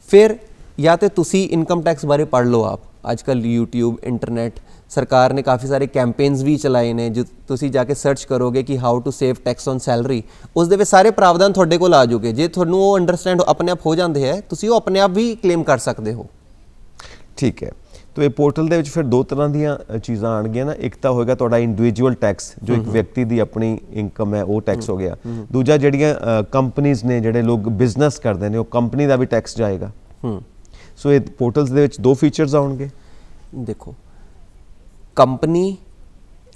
ਫਿਰ ਜਾਂ ਤੇ ਤੁਸੀਂ ਇਨਕਮ ਟੈਕਸ ਬਾਰੇ ਪੜ੍ਹ ਲਓ ਆਪ। ਅੱਜ ਕੱਲ੍ਹ YouTube, ਇੰਟਰਨੈਟ, ਸਰਕਾਰ ਨੇ ਕਾਫੀ ਸਾਰੇ ਕੈਂਪੇਨਸ ਵੀ ਚਲਾਏ ਨੇ, ਜੋ ਤੁਸੀਂ ਜਾ ਕੇ ਸਰਚ ਕਰੋਗੇ ਕਿ how to save tax on salary, ਉਸ ਦੇ ਵਿੱਚ ਸਾਰੇ ਪ੍ਰਾਵਧਾਨ ਤੁਹਾਡੇ ਕੋਲ ਆ ਜਾਓਗੇ। ਜੇ ਤੁਹਾਨੂੰ ਉਹ ਅੰਡਰਸਟੈਂਡ ਆਪਣੇ ਆਪ ਹੋ ਜਾਂਦੇ ਹੈ, ਤੁਸੀਂ ਉਹ ਆਪਣੇ ਆਪ ਵੀ ਕਲੇਮ ਕਰ ਸਕਦੇ ਹੋ। ਠੀਕ ਹੈ। तो ये पोर्टल ਦੇ ਵਿੱਚ ਫਿਰ ਦੋ ਤਰ੍ਹਾਂ ਦੀਆਂ ਚੀਜ਼ਾਂ ਆਣਗੀਆਂ ਨਾ। ਇੱਕ ਤਾਂ ਹੋਏਗਾ ਤੁਹਾਡਾ ਇੰਡੀਵਿਜੂਅਲ ਟੈਕਸ, ਜੋ ਇੱਕ ਵਿਅਕਤੀ ਦੀ ਆਪਣੀ ਇਨਕਮ ਹੈ ਉਹ ਟੈਕਸ ਹੋ ਗਿਆ। ਦੂਜਾ ਜਿਹੜੀਆਂ ਕੰਪਨੀਆਂ ਨੇ, ਜਿਹੜੇ ਲੋਕ ਬਿਜ਼ਨਸ ਕਰਦੇ ਨੇ, ਉਹ ਕੰਪਨੀ ਦਾ ਵੀ ਟੈਕਸ ਜਾਏਗਾ। ਸੋ ਇਹ ਪੋਰਟਲਸ ਦੇ ਵਿੱਚ ਦੋ ਫੀਚਰਸ ਆਉਣਗੇ। ਦੇਖੋ, ਕੰਪਨੀ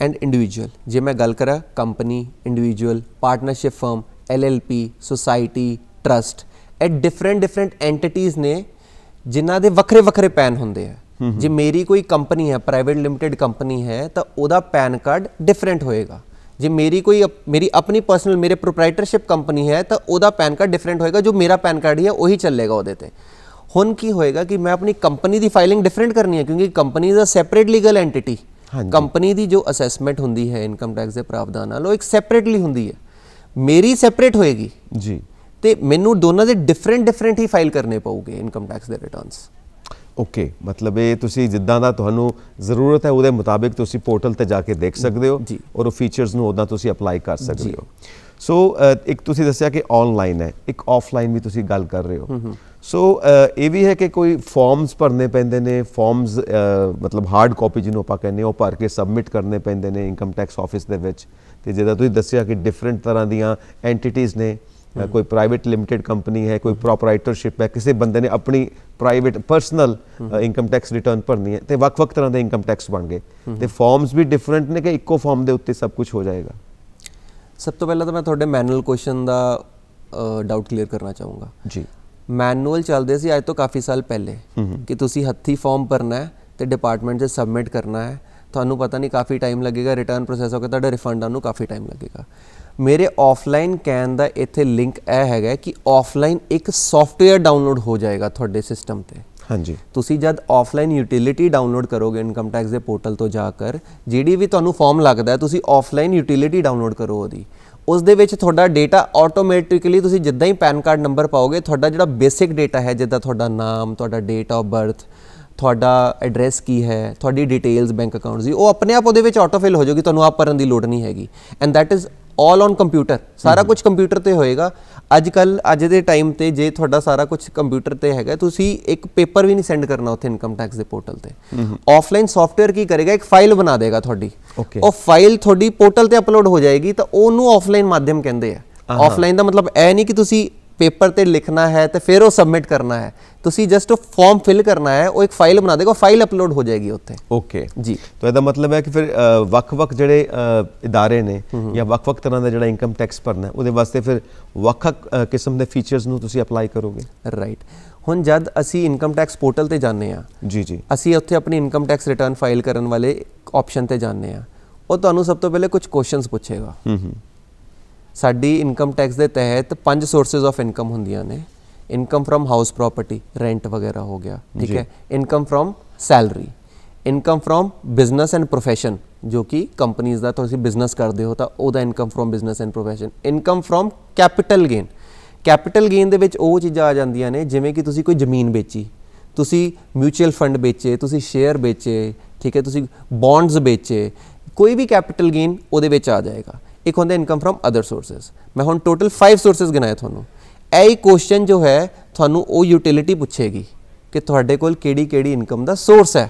ਐਂਡ ਇੰਡੀਵਿਜੂਅਲ, ਜੇ ਮੈਂ ਗੱਲ ਕਰਾਂ company, individual, partnership firm, LLP, society, trust, ਇਹ डिफरेंट एंटिटीज़ ने जिन्हां दे वक्रे पैन होंदे है। जे मेरी कोई कंपनी है, प्राइवेट लिमिटेड कंपनी है, तो उहदा पैन कार्ड डिफरेंट होएगा। जे मेरी अपनी पर्सनल, मेरे प्रोप्राइटरशिप कंपनी है, तो उहदा पैन कार्ड डिफरेंट होएगा। जो मेरा पैन कार्ड ही है वही चलेगा उहदे ते। हुण की होएगा कि मैं अपनी कंपनी की फाइलिंग डिफरेंट करनी है, क्योंकि company is a separate legal entity. Company की जो असैसमेंट होंदी है इनकम टैक्स के प्रावधान नाल, वो एक सैपरेटली होंदी है, मेरी सैपरेट होएगी जी। तो मैनू दोनों के डिफरेंट ही फाइल करने पऊगे इनकम टैक्स के रिटर्नस। ओके, मतलब ये तुसी जिद्दां दा तुहानू ज़रूरत है उहदे मुताबिक तुसी पोर्टल ते जाके देख सकते हो और फीचर्स नू उदां तुसी अप्लाई कर सकते हो। सो एक तुसी दस्सिया कि ऑनलाइन है, एक ऑफलाइन भी तुसी गल कर रहे हो। सो ये भी है कि कोई फॉर्म्स भरने पैंदे ने, फॉर्म्स मतलब हार्ड कॉपी जिन्हों आपां कहने वो भर के सबमिट करने पैंदे ने इनकम टैक्स ऑफिस दे विच। ते जिद्दां तुसी दस्सिया कि डिफरेंट तरह दियां एंटिटीज़ ने, कोई प्राइवेट लिमिटेड कंपनी है, कोई प्रोपराइटरशिप है, किसी बंदे ने अपनी private personal income tax return भरनी है, तो वक्-वक् तरह के इनकम टैक्स बन गए। तो फॉर्म्स भी डिफरेंट ने कि इक्को फॉर्म के उत्ते सब कुछ हो जाएगा? सब तो पहले तो मैं थोड़े मैनुअल क्वेश्चन का डाउट क्लीयर करना चाहूँगा जी। मैनुअल चलते सी अज तो काफ़ी साल पहले कि तुसी हत्थी फॉर्म भरना है तो डिपार्टमेंट से सबमिट करना है, थानू पता नहीं काफ़ी टाइम लगेगा, रिटर्न प्रोसैस होकर तुहाडा रिफंड आउण नूं काफ़ी टाइम लगेगा। मेरे ऑफलाइन कहने का इत्थे लिंक यह है कि ऑफलाइन एक सॉफ्टवेयर डाउनलोड हो जाएगा थोड़े सिस्टम ते। हाँ जी, तुसी जब ऑफलाइन यूटिलिटी डाउनलोड करोगे इनकम टैक्स के पोर्टल तो जाकर, जिहड़ी भी तुहानू फॉर्म लगता है, तुसी ऑफलाइन यूटिलिटी डाउनलोड करो ओहदी, उस दे विच तुहाडा डेटा ऑटोमैटिकली तुसी जिद्दां ही पैन कार्ड नंबर पाओगे, तुहाडा जिहड़ा बेसिक डेटा है, जिद्दां तुहाडा नाम, तुहाडा डेट ऑफ बर्थ, तुहाडा एड्रैस की है, तुहाडी डिटेल्स बैंक अकाउंट्स दी, वो अपने आप उहदे विच ऑटोफिल हो जाएगी, तुहानू आप भरन दी लोड़ नहीं हैगी। And that is all on computer, सारा कुछ कंप्यूटर ਤੇ ਹੋਏਗਾ। ਅੱਜ ਦੇ ਟਾਈਮ ਤੇ ਜੇ ਤੁਹਾਡਾ ਸਾਰਾ ਕੁਝ ਕੰਪਿਊਟਰ ਤੇ ਹੈਗਾ, ਤੁਸੀਂ ਇੱਕ ਪੇਪਰ ਵੀ ਨਹੀਂ ਸੈਂਡ ਕਰਨਾ ਉੱਥੇ ਇਨਕਮ ਟੈਕਸ ਦੇ ਪੋਰਟਲ ਤੇ। ਆਫਲਾਈਨ ਸੌਫਟਵੇਅਰ ਕੀ ਕਰੇਗਾ, ਇੱਕ ਫਾਈਲ ਬਣਾ ਦੇਗਾ ਤੁਹਾਡੀ, ਉਹ ਫਾਈਲ ਤੁਹਾਡੀ ਪੋਰਟਲ ਤੇ ਅਪਲੋਡ ਹੋ ਜਾਏਗੀ, ਤਾਂ ਉਹਨੂੰ ਆਫਲਾਈਨ ਮਾਧਿਅਮ ਕਹਿੰਦੇ ਆ। ਆਫਲਾਈਨ ਦਾ ਮਤਲਬ ਇਹ ਨਹੀਂ ਕਿ ਤੁਸੀਂ पेपर ते लिखना है तो फिर वो सबमिट करना है, तुसी जस्ट फॉर्म फिल करना है, वो एक फाइल बना देगा, फाइल अपलोड हो जाएगी उत्थे। ओके जी, तो ਇਹਦਾ ਮਤਲਬ ਹੈ ਕਿ ਫਿਰ ਵੱਖ-ਵੱਖ ਜਿਹੜੇ ਇਦਾਰੇ ਨੇ ਜਾਂ ਵੱਖ-ਵੱਖ ਤਰ੍ਹਾਂ ਦਾ ਜਿਹੜਾ ਇਨਕਮ ਟੈਕਸ ਭਰਨਾ, ਉਹਦੇ ਵਾਸਤੇ ਫਿਰ ਵੱਖ-ਵੱਖ ਕਿਸਮ ਦੇ ਫੀਚਰਸ ਨੂੰ ਤੁਸੀਂ ਅਪਲਾਈ ਕਰੋਗੇ। ਰਾਈਟ। ਹੁਣ ਜਦ ਅਸੀਂ ਇਨਕਮ ਟੈਕਸ ਪੋਰਟਲ ਤੇ ਜਾਂਦੇ ਆ, ਜੀ ਅਸੀਂ ਉੱਥੇ ਆਪਣੀ ਇਨਕਮ ਟੈਕਸ ਰਿਟਰਨ ਫਾਈਲ ਕਰਨ ਵਾਲੇ ਆਪਸ਼ਨ ਤੇ ਜਾਂਦੇ ਆ, ਉਹ ਤੁਹਾਨੂੰ ਸਭ ਤੋਂ ਪਹਿਲੇ ਕੁਝ ਕੁਐਸਚਨਸ ਪੁੱਛੇਗਾ। ਸਾਡੀ ਇਨਕਮ ਟੈਕਸ ਦੇ ਤਹਿਤ 5 ਸੋਰਸਿਸ ਆਫ ਇਨਕਮ ਹੁੰਦੀਆਂ ਨੇ। Income from house property, rent ਵਗੈਰਾ ਹੋ ਗਿਆ, ਠੀਕ ਹੈ। Income from salary, income from business and profession, ਜੋ ਕਿ ਕੰਪਨੀਜ਼ ਦਾ ਤੁਸੀਂ ਬਿਜ਼ਨਸ ਕਰਦੇ ਹੋ ਤਾਂ ਉਹਦਾ income from business and profession. Income from capital gain, capital gain ਦੇ ਵਿੱਚ ਉਹ ਚੀਜ਼ਾਂ ਆ ਜਾਂਦੀਆਂ ਨੇ ਜਿਵੇਂ ਕਿ ਤੁਸੀਂ ਕੋਈ ਜ਼ਮੀਨ ਵੇਚੀ, ਤੁਸੀਂ ਮਿਊਚੁਅਲ ਫੰਡ ਵੇਚੇ, ਤੁਸੀਂ ਸ਼ੇਅਰ ਵੇਚੇ, ਠੀਕ ਹੈ, ਤੁਸੀਂ ਬੌਂਡਸ ਵੇਚੇ, ਕੋਈ ਵੀ ਕੈਪੀਟਲ ਗੇਨ ਉਹਦੇ ਵਿੱਚ ਆ ਜਾਏਗਾ। एक होंगे इनकम फ्रॉम अदर सोर्सेज। मैं हुण टोटल 5 सोर्सेज गिनाए थानू। यही क्वेश्चन जो है थानू वो यूटिलिटी पूछेगी कि तुहाडे कोल किहड़ी इनकम दा सोर्स है।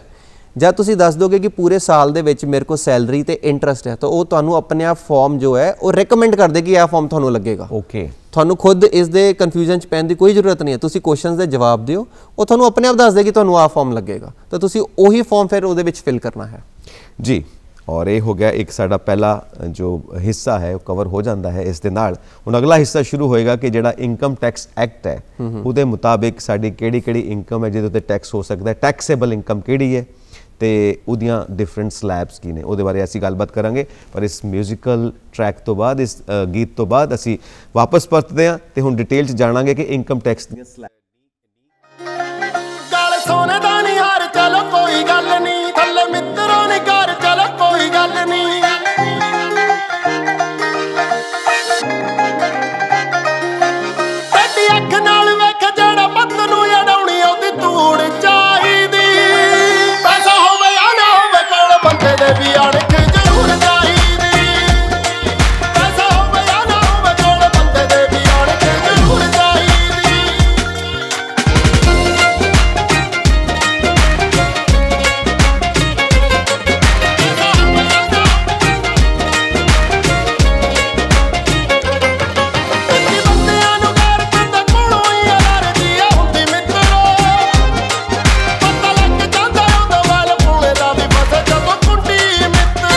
जब तुसीं दस दोगे कि पूरे साल दे विच मेरे को सैलरी ते इंटरस्ट है, तो वो तुहानू अपने आप फॉर्म जो है वो रिकमेंड कर देगी, यह फॉर्म थानू लगेगा। ओके, थानू खुद इस दे कन्फ्यूजन च पैण दी कोई जरूरत नहीं है। तुसीं क्वेश्चन दे जवाब दिओ, वो थानू अपने आप दस देगी तुहानू आ फॉर्म लगेगा, तो तुसीं ओही फॉर्म फिर उहदे विच फिल करना है जी। और ये हो गया एक साडा पहला जो हिस्सा है वो कवर हो जाता है। इस दे नाल हुण अगला हिस्सा शुरू होएगा कि जिहड़ा इनकम टैक्स एक्ट है उहदे मुताबिक साडी किहड़ी इनकम है जिहदे उत्ते टैक्स हो सकता है, टैक्सेबल इनकम किहड़ी है ते उहदियां डिफरेंट स्लैब्स की ने, उहदे बारे असीं गलबात करांगे। पर इस म्यूजिकल ट्रैक तो बाद, इस गीत तो बाद असीं वापस परतदे हां ते हुण डिटेल च जाणांगे कि इनकम टैक्स दीयां स्लैब। गल सोने दा नहीं हार, चलो कोई गल नहीं, थल्ले मित्रों ने घर, चलो कोई गल नहीं। तेरी अख नाल वेख जेड़ा पत्त नूं अड़ाउणी ओदी धूड़ चाहीदी। पैसा होवे या ना होवे कोल बंदे दे भी अणख जरूर चाहीदी। पैसा होवे या ना होवे कोल बंदे दे भी अणख जरूर चाहीदी। मित्रो पता लग जांदा ओदा वाल पूले दा भी फस जदों कुंडी मित्रो।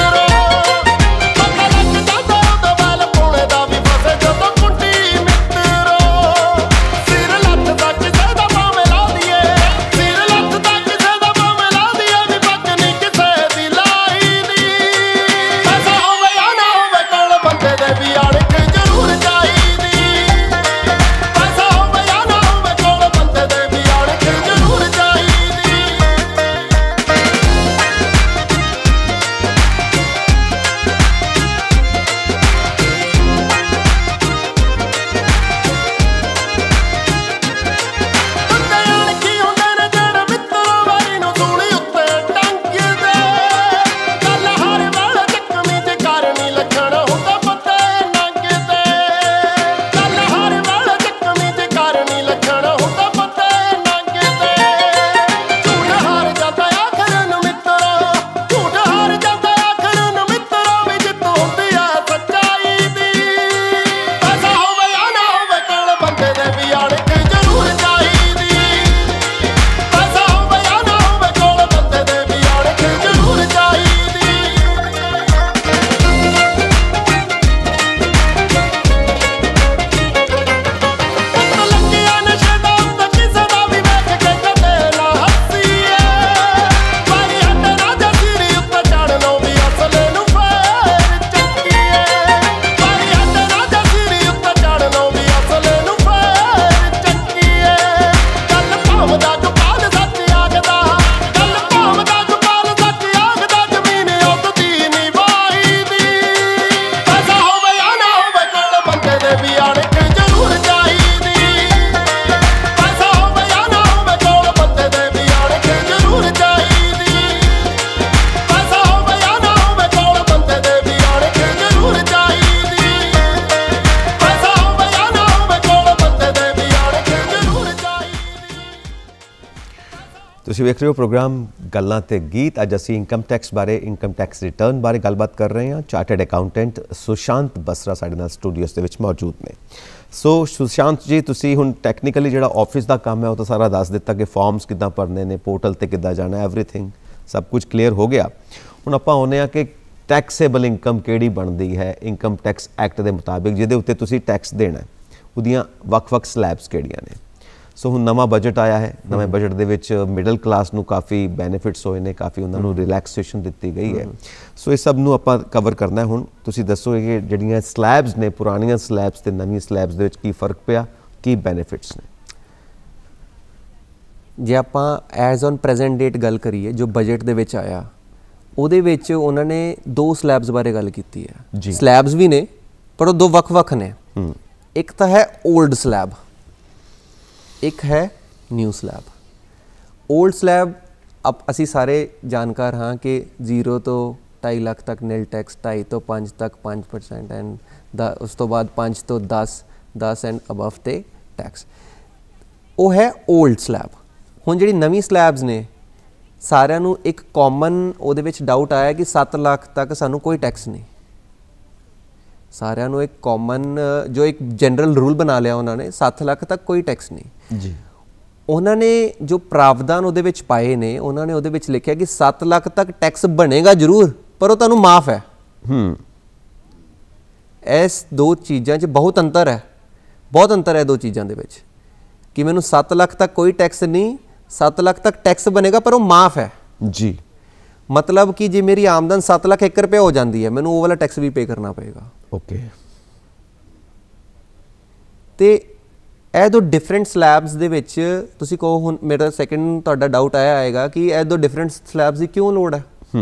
ਤੁਸੀਂ ਵੇਖ ਰਹੇ ਹੋ ਪ੍ਰੋਗਰਾਮ ਗੱਲਾਂ ਤੇ ਗੀਤ। ਅੱਜ ਅਸੀਂ ਇਨਕਮ ਟੈਕਸ ਬਾਰੇ, ਇਨਕਮ ਟੈਕਸ ਰਿਟਰਨ ਬਾਰੇ ਗੱਲਬਾਤ ਕਰ ਰਹੇ ਹਾਂ। ਚਾਰਟਰਡ ਅਕਾਊਂਟੈਂਟ ਸੁਸ਼ਾਂਤ ਬਸਰਾ ਸਾਡੇ ਨਾਲ ਸਟੂਡੀਓਸ ਦੇ ਵਿੱਚ ਮੌਜੂਦ ਨੇ। ਸੋ ਸੁਸ਼ਾਂਤ ਜੀ, ਤੁਸੀਂ ਹੁਣ ਟੈਕਨੀਕਲੀ ਜਿਹੜਾ ਆਫਿਸ ਦਾ ਕੰਮ ਹੈ ਉਹ ਤਾਂ ਸਾਰਾ ਦੱਸ ਦਿੱਤਾ ਕਿ ਫਾਰਮਸ ਕਿੱਦਾਂ ਭਰਨੇ ਨੇ, ਪੋਰਟਲ ਤੇ ਕਿੱਦਾਂ ਜਾਣਾ, ਐਵਰੀਥਿੰਗ ਸਭ ਕੁਝ ਕਲੀਅਰ ਹੋ ਗਿਆ। ਹੁਣ ਆਪਾਂ ਆਉਂਦੇ ਹਾਂ ਕਿ ਟੈਕਸੇਬਲ ਇਨਕਮ ਕਿਹੜੀ ਬਣਦੀ ਹੈ ਇਨਕਮ ਟੈਕਸ ਐਕਟ ਦੇ ਮੁਤਾਬਿਕ, ਜਿਹਦੇ ਉੱਤੇ ਤੁਸੀਂ ਟੈਕਸ ਦੇਣਾ, ਉਹਦੀਆਂ ਵੱਖ-ਵੱਖ ਸਲੈਬਸ ਕਿਹੜੀਆਂ ਨੇ। ਸੋ ਹੁਣ ਨਵਾਂ ਬਜਟ ਆਇਆ ਹੈ, ਨਵੇਂ ਬਜਟ ਦੇ ਵਿੱਚ ਮਿਡਲ ਕਲਾਸ ਨੂੰ ਕਾਫੀ ਬੈਨੀਫਿਟਸ ਹੋਏ ਨੇ, ਕਾਫੀ ਉਹਨਾਂ ਨੂੰ ਰਿਲੈਕਸੇਸ਼ਨ ਦਿੱਤੀ ਗਈ ਹੈ। ਸੋ ਇਹ ਸਭ ਨੂੰ ਆਪਾਂ ਕਵਰ ਕਰਨਾ ਹੈ। ਹੁਣ ਤੁਸੀਂ ਦੱਸੋ ਕਿ ਜਿਹੜੀਆਂ ਸਲੈਬਸ ਨੇ, ਪੁਰਾਣੀਆਂ ਸਲੈਬਸ ਤੇ ਨਵੀਆਂ ਸਲੈਬਸ ਦੇ ਵਿੱਚ ਕੀ ਫਰਕ ਪਿਆ, ਕੀ ਬੈਨੀਫਿਟਸ ਨੇ। ਜੇ ਆਪਾਂ ਐਜ਼ ਔਨ ਪ੍ਰੈਜ਼ੈਂਟ ਡੇਟ ਗੱਲ ਕਰੀਏ, ਜੋ ਬਜਟ ਦੇ ਵਿੱਚ ਆਇਆ ਉਹਦੇ ਵਿੱਚ ਉਹਨਾਂ ਨੇ 2 ਸਲੈਬਸ ਬਾਰੇ ਗੱਲ ਕੀਤੀ ਹੈ। ਸਲੈਬਸ ਵੀ ਨੇ ਪਰ ਉਹ 2 ਵੱਖ-ਵੱਖ ਨੇ। ਇੱਕ ਤਾਂ ਹੈ 올ਡ ਸਲੈਬ, ਇੱਕ ਹੈ ਨਿਊ ਸਲੈਬ। 올ਡ ਸਲੈਬ ਅਸੀਂ ਸਾਰੇ ਜਾਣਕਾਰ ਹਾਂ ਕਿ 0 ਤੋਂ 2.5 ਲੱਖ ਤੱਕ ਨਿਲ ਟੈਕਸ, 2.5 ਤੋਂ 5 ਤੱਕ 5% ਐਂਡ ਉਸ ਤੋਂ ਬਾਅਦ 5 ਤੋਂ 10 ਐਂਡ ਅਬਵ ਤੇ ਟੈਕਸ। ਉਹ ਹੈ 올ਡ ਸਲੈਬ। ਹੁਣ ਜਿਹੜੀ ਨਵੀਂ ਸਲੈਬਸ ਨੇ, ਸਾਰਿਆਂ ਨੂੰ ਇੱਕ ਕਾਮਨ ਉਹਦੇ ਵਿੱਚ ਡਾਊਟ ਆਇਆ ਕਿ 7 ਲੱਖ ਤੱਕ ਸਾਨੂੰ ਕੋਈ ਟੈਕਸ ਨਹੀਂ। ਸਾਰਿਆਂ ਨੂੰ ਇੱਕ ਕਾਮਨ ਜੋ ਇੱਕ ਜਨਰਲ ਰੂਲ ਬਣਾ ਲਿਆ ਉਹਨਾਂ ਨੇ, 7 ਲੱਖ ਤੱਕ ਕੋਈ ਟੈਕਸ ਨਹੀਂ ਜੀ। ਉਹਨਾਂ ਨੇ ਜੋ ਪ੍ਰਾਵਧਾਨ ਉਹਦੇ ਵਿੱਚ ਪਾਏ ਨੇ, ਉਹਨਾਂ ਨੇ ਉਹਦੇ ਵਿੱਚ ਲਿਖਿਆ ਕਿ 7 ਲੱਖ ਤੱਕ ਟੈਕਸ ਬਣੇਗਾ ਜ਼ਰੂਰ, ਪਰ ਉਹ ਤੁਹਾਨੂੰ ਮਾਫ ਹੈ। ਇਸ 2 ਚੀਜ਼ਾਂ 'ਚ ਬਹੁਤ ਅੰਤਰ ਹੈ, ਬਹੁਤ ਅੰਤਰ ਹੈ 2 ਚੀਜ਼ਾਂ ਦੇ ਵਿੱਚ, ਕਿ ਮੈਨੂੰ 7 ਲੱਖ ਤੱਕ ਕੋਈ ਟੈਕਸ ਨਹੀਂ, 7 ਲੱਖ ਤੱਕ ਟੈਕਸ ਬਣੇਗਾ ਪਰ ਉਹ ਮਾਫ ਹੈ ਜੀ। ਮਤਲਬ ਕਿ ਜੇ ਮੇਰੀ ਆਮਦਨ 7 ਲੱਖ 1 ਰੁਪਇਆ ਹੋ ਜਾਂਦੀ ਹੈ, ਮੈਨੂੰ ਉਹ ਵਾਲਾ ਟੈਕਸ ਵੀ ਪੇ ਕਰਨਾ ਪਏਗਾ। ਓਕੇ। ਤੇ ਇਹ 2 ਡਿਫਰੈਂਟ ਸਲੈਬਸ ਦੇ ਵਿੱਚ ਤੁਸੀਂ ਕਹੋ, ਹੁਣ ਮੇਰਾ ਸੈਕਿੰਡ ਤੁਹਾਡਾ ਡਾਊਟ ਆਏਗਾ ਕਿ ਇਹ 2 ਡਿਫਰੈਂਟ ਸਲੈਬਸ ਦੀ ਕਿਉਂ ਲੋੜ ਹੈ,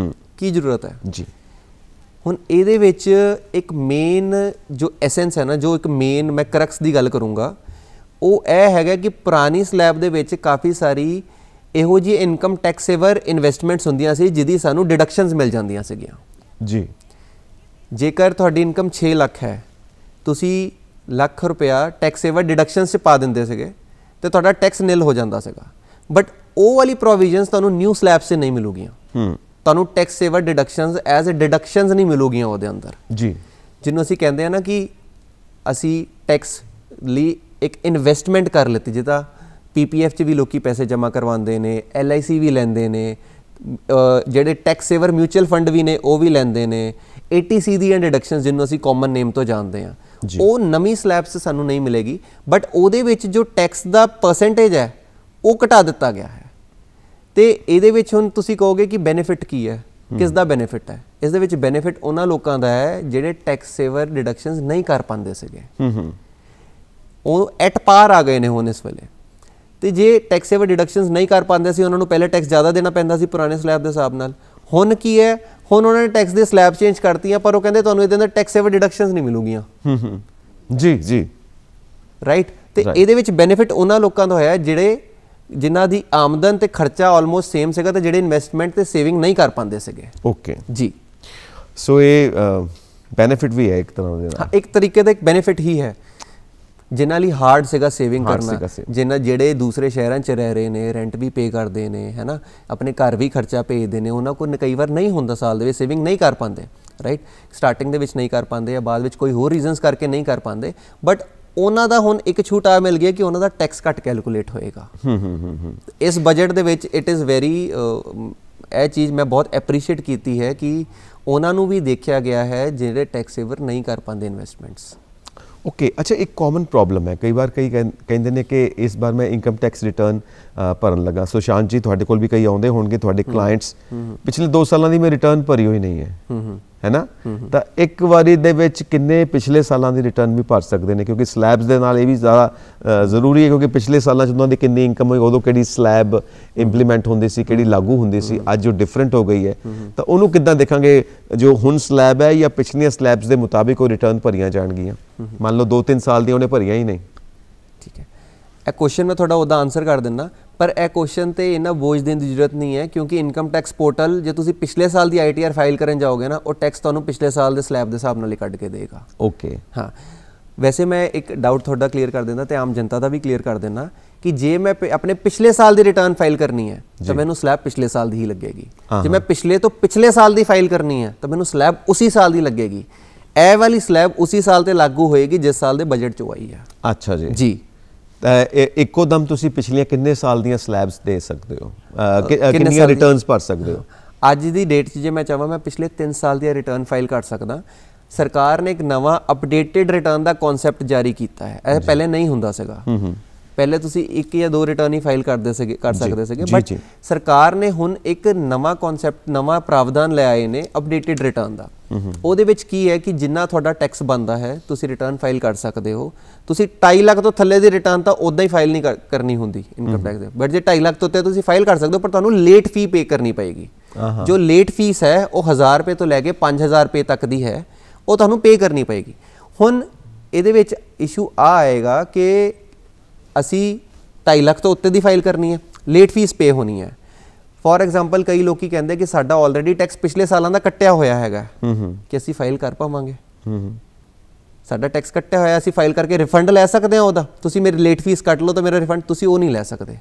ਕੀ ਜ਼ਰੂਰਤ ਹੈ ਜੀ। ਹੁਣ ਇਹਦੇ ਵਿੱਚ ਇੱਕ ਮੇਨ ਜੋ ਐਸੈਂਸ ਹੈ ਨਾ, ਜੋ ਇੱਕ ਮੇਨ ਮੈਂ ਕਰਕਸ ਦੀ ਗੱਲ ਕਰੂੰਗਾ, ਉਹ ਇਹ ਹੈਗਾ ਕਿ ਪੁਰਾਣੀ ਸਲੈਬ ਦੇ ਵਿੱਚ ਕਾਫੀ ਸਾਰੀ ਇਹੋ ਜਿਹੀ ਇਨਕਮ ਟੈਕਸੇਬਲ ਇਨਵੈਸਟਮੈਂਟਸ ਹੁੰਦੀਆਂ ਸੀ ਜਿਹਦੀ ਸਾਨੂੰ ਡਿਡਕਸ਼ਨਸ ਮਿਲ ਜਾਂਦੀਆਂ ਸੀਗੀਆਂ ਜੀ। ਜੇਕਰ ਤੁਹਾਡੀ ਇਨਕਮ 6 ਲੱਖ ਹੈ, ਤੁਸੀਂ ਲੱਖ ਰੁਪਇਆ ਟੈਕਸੇਬਲ ਡਿਡਕਸ਼ਨਸ 'ਚ ਪਾ ਦਿੰਦੇ ਸੀਗੇ ਤੇ ਤੁਹਾਡਾ ਟੈਕਸ ਨਿਲ ਹੋ ਜਾਂਦਾ ਸੀਗਾ। ਬਟ ਉਹ ਵਾਲੀ ਪ੍ਰੋਵੀਜ਼ਨਸ ਤੁਹਾਨੂੰ ਨਿਊ ਸਲੈਬਸ 'ਚ ਨਹੀਂ ਮਿਲੂਗੀਆਂ। ਤੁਹਾਨੂੰ ਟੈਕਸੇਬਲ ਡਿਡਕਸ਼ਨਸ ਐਜ਼ ਅ ਡਿਡਕਸ਼ਨਸ ਨਹੀਂ ਮਿਲੂਗੀਆਂ ਉਹਦੇ ਅੰਦਰ ਜੀ, ਜਿਹਨੂੰ ਅਸੀਂ ਕਹਿੰਦੇ ਆ ਨਾ ਕਿ ਅਸੀਂ ਟੈਕਸ ਲਈ ਇੱਕ ਇਨਵੈਸਟਮੈਂਟ ਕਰ ਲਿੱਤੀ। ਜਿੱਦਾਂ PPF 'ਚ ਵੀ ਲੋਕੀ ਪੈਸੇ ਜਮ੍ਹਾਂ ਕਰਵਾਉਂਦੇ ਨੇ, LIC ਵੀ ਲੈਂਦੇ ਨੇ, ਜਿਹੜੇ ਟੈਕਸ ਸੇਵਰ ਮਿਊਚੁਅਲ ਫੰਡ ਵੀ ਨੇ ਉਹ ਵੀ ਲੈਂਦੇ ਨੇ, ATC ਦੀਆਂ ਡਿਡਕਸ਼ਨਸ ਜਿਹਨੂੰ ਅਸੀਂ ਕਾਮਨ ਨੇਮ ਤੋਂ ਜਾਣਦੇ ਹਾਂ, ਉਹ ਨਵੀਂ ਸਲੈਬਸ ਸਾਨੂੰ ਨਹੀਂ ਮਿਲੇਗੀ। ਬਟ ਉਹਦੇ ਵਿੱਚ ਜੋ ਟੈਕਸ ਦਾ ਪਰਸੈਂਟੇਜ ਹੈ ਉਹ ਘਟਾ ਦਿੱਤਾ ਗਿਆ ਹੈ। ਤੇ ਇਹਦੇ ਵਿੱਚ ਹੁਣ ਤੁਸੀਂ ਕਹੋਗੇ ਕਿ ਬੈਨੀਫਿਟ ਕੀ ਹੈ, ਕਿਸ ਦਾ ਬੈਨੀਫਿਟ ਹੈ? ਇਸ ਦੇ ਵਿੱਚ ਬੈਨੀਫਿਟ ਉਹਨਾਂ ਲੋਕਾਂ ਦਾ ਹੈ ਜਿਹੜੇ ਟੈਕਸ ਸੇਵਰ ਡਿਡਕਸ਼ਨਸ ਨਹੀਂ ਕਰ ਪਾਉਂਦੇ ਸੀਗੇ, ਉਹ ਐਟ ਪਾਰ ਆ ਗਏ ਨੇ ਹੁਣ ਇਸ ਵੇਲੇ। ਤੇ ਜੇ ਟੈਕਸ ਸੇਵਰ ਡਿਡਕਸ਼ਨਸ ਨਹੀਂ ਕਰ ਪਾਉਂਦੇ ਸੀ, ਉਹਨਾਂ ਨੂੰ ਪਹਿਲੇ ਟੈਕਸ ਜ਼ਿਆਦਾ ਦੇਣਾ ਪੈਂਦਾ ਸੀ ਪੁਰਾਣੇ ਸਲੈਬ ਦੇ ਹਿਸਾਬ ਨਾਲ। ਹੁਣ ਕੀ ਹੈ, ਹੁਣ ਉਹਨਾਂ ਨੇ ਟੈਕਸ ਦੇ ਸਲੈਬ ਚੇਂਜ ਕਰਤੀਆਂ, ਪਰ ਉਹ ਕਹਿੰਦੇ ਤੁਹਾਨੂੰ ਇਹਦੇ ਅੰਦਰ ਟੈਕਸ ਸੇਵਰ ਡਿਡਕਸ਼ਨਸ ਨਹੀਂ ਮਿਲੂਗੀਆਂ ਜੀ ਜੀ, ਰਾਈਟ। ਤੇ ਇਹਦੇ ਵਿੱਚ ਬੈਨੀਫਿਟ ਉਹਨਾਂ ਲੋਕਾਂ ਦਾ ਹੋਇਆ ਜਿਹੜੇ ਜਿਨ੍ਹਾਂ ਦੀ ਆਮਦਨ ਤੇ ਖਰਚਾ ਆਲਮੋਸਟ ਸੇਮ ਸੀਗਾ ਤੇ ਜਿਹੜੇ ਇਨਵੈਸਟਮੈਂਟ ਤੇ ਸੇਵਿੰਗ ਨਹੀਂ ਕਰ ਪਾਉਂਦੇ ਸੀਗੇ। ਓਕੇ ਜੀ। ਸੋ ਇਹ ਬੈਨੀਫਿਟ ਵੀ ਹੈ ਇੱਕ ਤਰ੍ਹਾਂ ਦੇ ਨਾਲ। ਹਾਂ, ਇੱਕ ਤਰੀਕੇ ਦਾ ਇੱਕ ਬੈਨੀਫਿਟ ਹੀ ਹੈ। ਜਿਨ੍ਹਾਂ ਲਈ ਹਾਰਡ ਸੀਗਾ ਸੇਵਿੰਗ ਕਰਨਾ, ਜਿਹੜੇ ਦੂਸਰੇ ਸ਼ਹਿਰਾਂ 'ਚ ਰਹਿ ਰਹੇ ਨੇ, ਰੈਂਟ ਵੀ ਪੇ ਕਰਦੇ ਨੇ, ਹੈ ਨਾ, ਆਪਣੇ ਘਰ ਵੀ ਖਰਚਾ ਭੇਜਦੇ ਨੇ, ਉਹਨਾਂ ਕੋਲ ਕਈ ਵਾਰ ਨਹੀਂ ਹੁੰਦਾ ਸਾਲ ਦੇ ਵਿੱਚ ਸੇਵਿੰਗ ਨਹੀਂ ਕਰ ਪਾਉਂਦੇ, ਰਾਈਟ। ਸਟਾਰਟਿੰਗ ਦੇ ਵਿੱਚ ਨਹੀਂ ਕਰ ਪਾਉਂਦੇ ਜਾਂ ਬਾਅਦ ਵਿੱਚ ਕੋਈ ਹੋਰ ਰੀਜ਼ਨਸ ਕਰਕੇ ਨਹੀਂ ਕਰ ਪਾਉਂਦੇ, ਬਟ ਉਹਨਾਂ ਦਾ ਹੁਣ ਇੱਕ ਛੂਟ ਆ ਮਿਲ ਗਿਆ ਕਿ ਉਹਨਾਂ ਦਾ ਟੈਕਸ ਘੱਟ ਕੈਲਕੂਲੇਟ ਹੋਏਗਾ। ਇਸ ਬਜਟ ਦੇ ਵਿੱਚ ਇਟ ਇਜ਼ ਵੈਰੀ, ਇਹ ਚੀਜ਼ ਮੈਂ ਬਹੁਤ ਐਪਰੀਸ਼ੀਏਟ ਕੀਤੀ ਹੈ ਕਿ ਉਹਨਾਂ ਨੂੰ ਵੀ ਦੇਖਿਆ ਗਿਆ ਹੈ ਜਿਹੜੇ ਟੈਕਸ ਸੇਵਰ ਨਹੀਂ ਕਰ ਪਾਉਂਦੇ ਇਨਵੈਸਟਮੈਂਟਸ। ਓਕੇ, ਅੱਛਾ, ਇੱਕ ਕਾਮਨ ਪ੍ਰੋਬਲਮ ਹੈ, ਕਈ ਵਾਰ ਕਈ ਕਹਿੰਦੇ ਨੇ ਕਿ ਇਸ ਵਾਰ ਮੈਂ ਇਨਕਮ ਟੈਕਸ ਰਿਟਰਨ ਭਰਨ ਲੱਗਾ। ਸੁਸ਼ਾਂਤ ਜੀ, ਤੁਹਾਡੇ ਕੋਲ ਵੀ ਕਈ ਆਉਂਦੇ ਹੋਣਗੇ, ਤੁਹਾਡੇ ਕਲਾਇੰਟਸ ਪਿਛਲੇ 2 ਸਾਲਾਂ ਦੀ ਮੈਂ ਰਿਟਰਨ ਭਰੀ ਹੋਈ ਨਹੀਂ ਹੈ ਨਾ, ਤਾਂ ਇੱਕ ਵਾਰੀ ਦੇ ਵਿੱਚ ਕਿੰਨੇ ਪਿਛਲੇ ਸਾਲਾਂ ਦੀ ਰਿਟਰਨ ਵੀ ਭਰ ਸਕਦੇ ਨੇ? ਕਿਉਂਕਿ ਸਲੈਬਸ ਦੇ ਨਾਲ ਇਹ ਵੀ ਜ਼ਿਆਦਾ ਜ਼ਰੂਰੀ ਹੈ, ਕਿਉਂਕਿ ਪਿਛਲੇ ਸਾਲਾਂ 'ਚ ਉਹਨਾਂ ਦੀ ਕਿੰਨੀ ਇਨਕਮ ਹੋਈ, ਉਦੋਂ ਕਿਹੜੀ ਸਲੈਬ ਇੰਪਲੀਮੈਂਟ ਹੁੰਦੀ ਸੀ, ਕਿਹੜੀ ਲਾਗੂ ਹੁੰਦੀ ਸੀ, ਅੱਜ ਜੋ ਡਿਫਰੈਂਟ ਹੋ ਗਈ ਹੈ, ਤਾਂ ਉਹਨੂੰ ਕਿੱਦਾਂ ਦੇਖਾਂਗੇ? ਜੋ ਹੁਣ ਸਲੈਬ ਹੈ ਜਾਂ ਪਿਛਲੀਆਂ ਸਲੈਬਸ ਦੇ ਮੁਤਾਬਿਕ ਉਹ ਰਿਟਰਨ ਭਰੀਆਂ ਜਾਣਗੀਆਂ? ਮੰਨ ਲਓ 2-3 ਸਾਲ ਦੀਆਂ ਉਹਨੇ ਭਰੀਆਂ ਹੀ ਨਹੀਂ। ਠੀਕ ਹੈ, ਇਹ ਕੁਐਸਚਨ ਮੈਂ ਤੁਹਾਡਾ ਉਹਦਾ ਆਨਸਰ ਕਰ ਦਿੰਦਾ, ਪਰ ਇਹ ਕੁਐਸਚਨ ਤੇ ਇੰਨਾ ਬੋਝ ਦੇਣ ਦੀ ਜ਼ਰੂਰਤ ਨਹੀਂ ਹੈ, ਕਿਉਂਕਿ ਇਨਕਮ ਟੈਕਸ ਪੋਰਟਲ ਜੇ ਤੁਸੀਂ ਪਿਛਲੇ ਸਾਲ ਦੀ ITR ਫਾਈਲ ਕਰਨ ਜਾਓਗੇ ਨਾ, ਉਹ ਟੈਕਸ ਤੁਹਾਨੂੰ ਪਿਛਲੇ ਸਾਲ ਦੇ ਸਲੈਬ ਦੇ ਹਿਸਾਬ ਨਾਲ ਹੀ ਕੱਢ ਕੇ ਦੇਗਾ। ਓਕੇ, ਹਾਂ। ਵੈਸੇ ਮੈਂ ਇੱਕ ਡਾਊਟ ਤੁਹਾਡਾ ਕਲੀਅਰ ਕਰ ਦਿੰਦਾ ਤੇ ਆਮ ਜਨਤਾ ਦਾ ਵੀ ਕਲੀਅਰ ਕਰ ਦਿੰਦਾ ਕਿ ਜੇ ਮੈਂ ਆਪਣੇ ਪਿਛਲੇ ਸਾਲ ਦੀ ਰਿਟਰਨ ਫਾਈਲ ਕਰਨੀ ਹੈ ਤਾਂ ਮੈਨੂੰ ਸਲੈਬ ਪਿਛਲੇ ਸਾਲ ਦੀ ਹੀ ਲੱਗੇਗੀ। ਜੇ ਮੈਂ ਪਿਛਲੇ ਤੋਂ ਪਿਛਲੇ ਸਾਲ ਦੀ ਫਾਈਲ ਕਰਨੀ ਹੈ ਤਾਂ ਮੈਨੂੰ ਸਲੈਬ ਉਸੇ ਸਾਲ ਦੀ ਲੱਗੇਗੀ। ਇਹ ਵਾਲੀ ਸਲੈਬ ਉਸੇ ਸਾਲ ਤੇ ਲਾਗੂ ਹੋਏਗੀ ਜਿਸ ਸਾਲ ਦੇ ਬਜਟ ਚੋਂ ਆਈ ਹੈ। ਅੱਛਾ ਜੀ ਜੀ। ਇੱਕੋ ਦਮ ਤੁਸੀਂ ਪਿਛਲੀਆਂ ਕਿੰਨੇ ਸਾਲ ਦੀਆਂ ਸਲੈਬਸ ਦੇ ਸਕਦੇ ਹੋ, ਕਿੰਨੀਆਂ ਰਿਟਰਨਸ ਭਰ ਸਕਦੇ ਹੋ? ਅੱਜ ਦੀ ਡੇਟ 'ਚ ਜੇ ਮੈਂ ਚਾਹਾਂ ਮੈਂ ਪਿਛਲੇ 3 ਸਾਲ ਦੀਆਂ ਰਿਟਰਨ ਫਾਈਲ ਕਰ ਸਕਦਾ। ਸਰਕਾਰ ਨੇ ਇੱਕ ਨਵਾਂ ਅਪਡੇਟਡ ਰਿਟਰਨ ਦਾ ਕਨਸੈਪਟ ਜਾਰੀ ਕੀਤਾ ਹੈ। ਇਹ ਪਹਿਲੇ ਨਹੀਂ ਹੁੰਦਾ ਸੀਗਾ। ਪਹਿਲੇ ਤੁਸੀਂ 1 ਜਾਂ 2 ਰਿਟਰਨ ਹੀ ਫਾਈਲ ਕਰ ਸਕਦੇ ਸੀਗੇ, ਬਟ ਸਰਕਾਰ ਨੇ ਹੁਣ ਇੱਕ ਨਵਾਂ ਕਨਸੈਪਟ, ਨਵਾਂ ਪ੍ਰਾਵਧਾਨ ਲੈ ਆਏ ਨੇ ਅਪਡੇਟਡ ਰਿਟਰਨ ਦਾ। ਉਹਦੇ ਵਿੱਚ ਕੀ ਹੈ ਕਿ ਜਿੰਨਾ ਤੁਹਾਡਾ ਟੈਕਸ ਬਣਦਾ ਹੈ ਤੁਸੀਂ ਰਿਟਰਨ ਫਾਈਲ ਕਰ ਸਕਦੇ ਹੋ। ਤੁਸੀਂ 2.5 ਲੱਖ ਤੋਂ ਥੱਲੇ ਦੀ ਰਿਟਰਨ ਤਾਂ ਉਦਾਂ ਹੀ ਫਾਈਲ ਨਹੀਂ ਕਰਨੀ ਹੁੰਦੀ ਇਨਕਮ ਟੈਕਸ ਦੇ, ਬਟ ਜੇ 2.5 ਲੱਖ ਤੋਂ ਉੱਤੇ ਤੁਸੀਂ ਫਾਈਲ ਕਰ ਸਕਦੇ ਹੋ, ਪਰ ਤੁਹਾਨੂੰ ਲੇਟ ਫੀ ਪੇ ਕਰਨੀ ਪਏਗੀ। ਜੋ ਲੇਟ ਫੀਸ ਹੈ ਉਹ 1000 ਰੁਪਏ ਤੋਂ ਲੈ ਕੇ 5000 ਰੁਪਏ ਤੱਕ ਦੀ ਹੈ, ਉਹ ਤੁਹਾਨੂੰ ਪੇ ਕਰਨੀ ਪਏਗੀ। ਹੁਣ ਇਹਦੇ ਵਿੱਚ ਇਸ਼ੂ ਆ ਆਏਗਾ ਕਿ ਅਸੀਂ 2.5 ਲੱਖ ਤੋਂ ਉੱਤੇ ਦੀ ਫਾਈਲ ਕਰਨੀ ਹੈ, ਲੇਟ ਫੀਸ ਪੇ ਹੋਣੀ ਹੈ। ਫੋਰ ਐਗਜ਼ਾਮਪਲ ਕਈ ਲੋਕੀ ਕਹਿੰਦੇ ਕਿ ਸਾਡਾ ਆਲਰੇਡੀ ਟੈਕਸ ਪਿਛਲੇ ਸਾਲਾਂ ਦਾ ਕੱਟਿਆ ਹੋਇਆ ਹੈਗਾ ਕਿ ਅਸੀਂ ਫਾਈਲ ਕਰ ਪਾਵਾਂਗੇ। ਸਾਡਾ ਟੈਕਸ ਕੱਟਿਆ ਹੋਇਆ, ਅਸੀਂ ਫਾਈਲ ਕਰਕੇ ਰਿਫੰਡ ਲੈ ਸਕਦੇ ਹਾਂ ਉਹਦਾ। ਤੁਸੀਂ ਮੇਰੀ ਲੇਟ ਫੀਸ ਕੱਟ ਲਓ ਤਾਂ ਮੇਰਾ ਰਿਫੰਡ ਤੁਸੀਂ ਉਹ ਨਹੀਂ ਲੈ ਸਕਦੇ।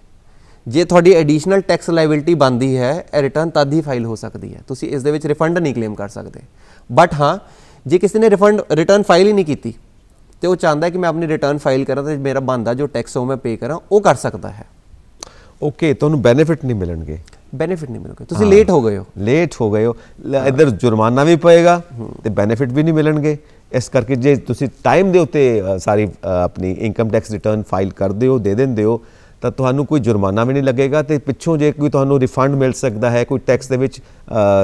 ਜੇ ਤੁਹਾਡੀ ਐਡੀਸ਼ਨਲ ਟੈਕਸ ਲਾਇਬਿਲਿਟੀ ਬਣਦੀ ਹੈ, ਇਹ ਰਿਟਰਨ ਤਦ ਹੀ ਫਾਈਲ ਹੋ ਸਕਦੀ ਹੈ। ਤੁਸੀਂ ਇਸ ਦੇ ਵਿੱਚ ਰਿਫੰਡ ਨਹੀਂ ਕਲੇਮ ਕਰ ਸਕਦੇ। ਬਟ ਹਾਂ, ਜੇ ਕਿਸੇ ਨੇ ਰਿਟਰਨ ਫਾਈਲ ਹੀ ਨਹੀਂ ਕੀਤੀ ਤੇ ਉਹ ਚਾਹੁੰਦਾ ਕਿ ਮੈਂ ਆਪਣੀ ਰਿਟਰਨ ਫਾਈਲ ਕਰਾਂ ਤੇ ਮੇਰਾ ਬਣਦਾ ਜੋ ਟੈਕਸ ਉਹ ਮੈਂ ਪੇ ਕਰਾਂ, ਉਹ ਕਰ ਸਕਦਾ ਹੈ। ਓਕੇ, ਤੁਹਾਨੂੰ ਬੈਨੀਫਿਟ ਨਹੀਂ ਮਿਲਣਗੇ। ਬੈਨੀਫਿਟ ਨਹੀਂ ਮਿਲੂਗੇ, ਤੁਸੀਂ ਲੇਟ ਹੋ ਗਏ ਹੋ। ਇੱਧਰ ਜੁਰਮਾਨਾ ਵੀ ਪਏਗਾ ਤੇ ਬੈਨੀਫਿਟ ਵੀ ਨਹੀਂ ਮਿਲਣਗੇ। ਇਸ ਕਰਕੇ ਜੇ ਤੁਸੀਂ ਟਾਈਮ ਦੇ ਉੱਤੇ ਸਾਰੀ ਆਪਣੀ ਇਨਕਮ ਟੈਕਸ ਰਿਟਰਨ ਫਾਈਲ ਕਰਦੇ ਹੋ, ਦੇ ਦਿੰਦੇ ਹੋ, ਤਾਂ ਤੁਹਾਨੂੰ ਕੋਈ ਜੁਰਮਾਨਾ ਵੀ ਨਹੀਂ ਲੱਗੇਗਾ ਤੇ ਪਿੱਛੋਂ ਜੇ ਕੋਈ ਤੁਹਾਨੂੰ ਰਿਫੰਡ ਮਿਲ ਸਕਦਾ ਹੈ, ਕੋਈ ਟੈਕਸ ਦੇ ਵਿੱਚ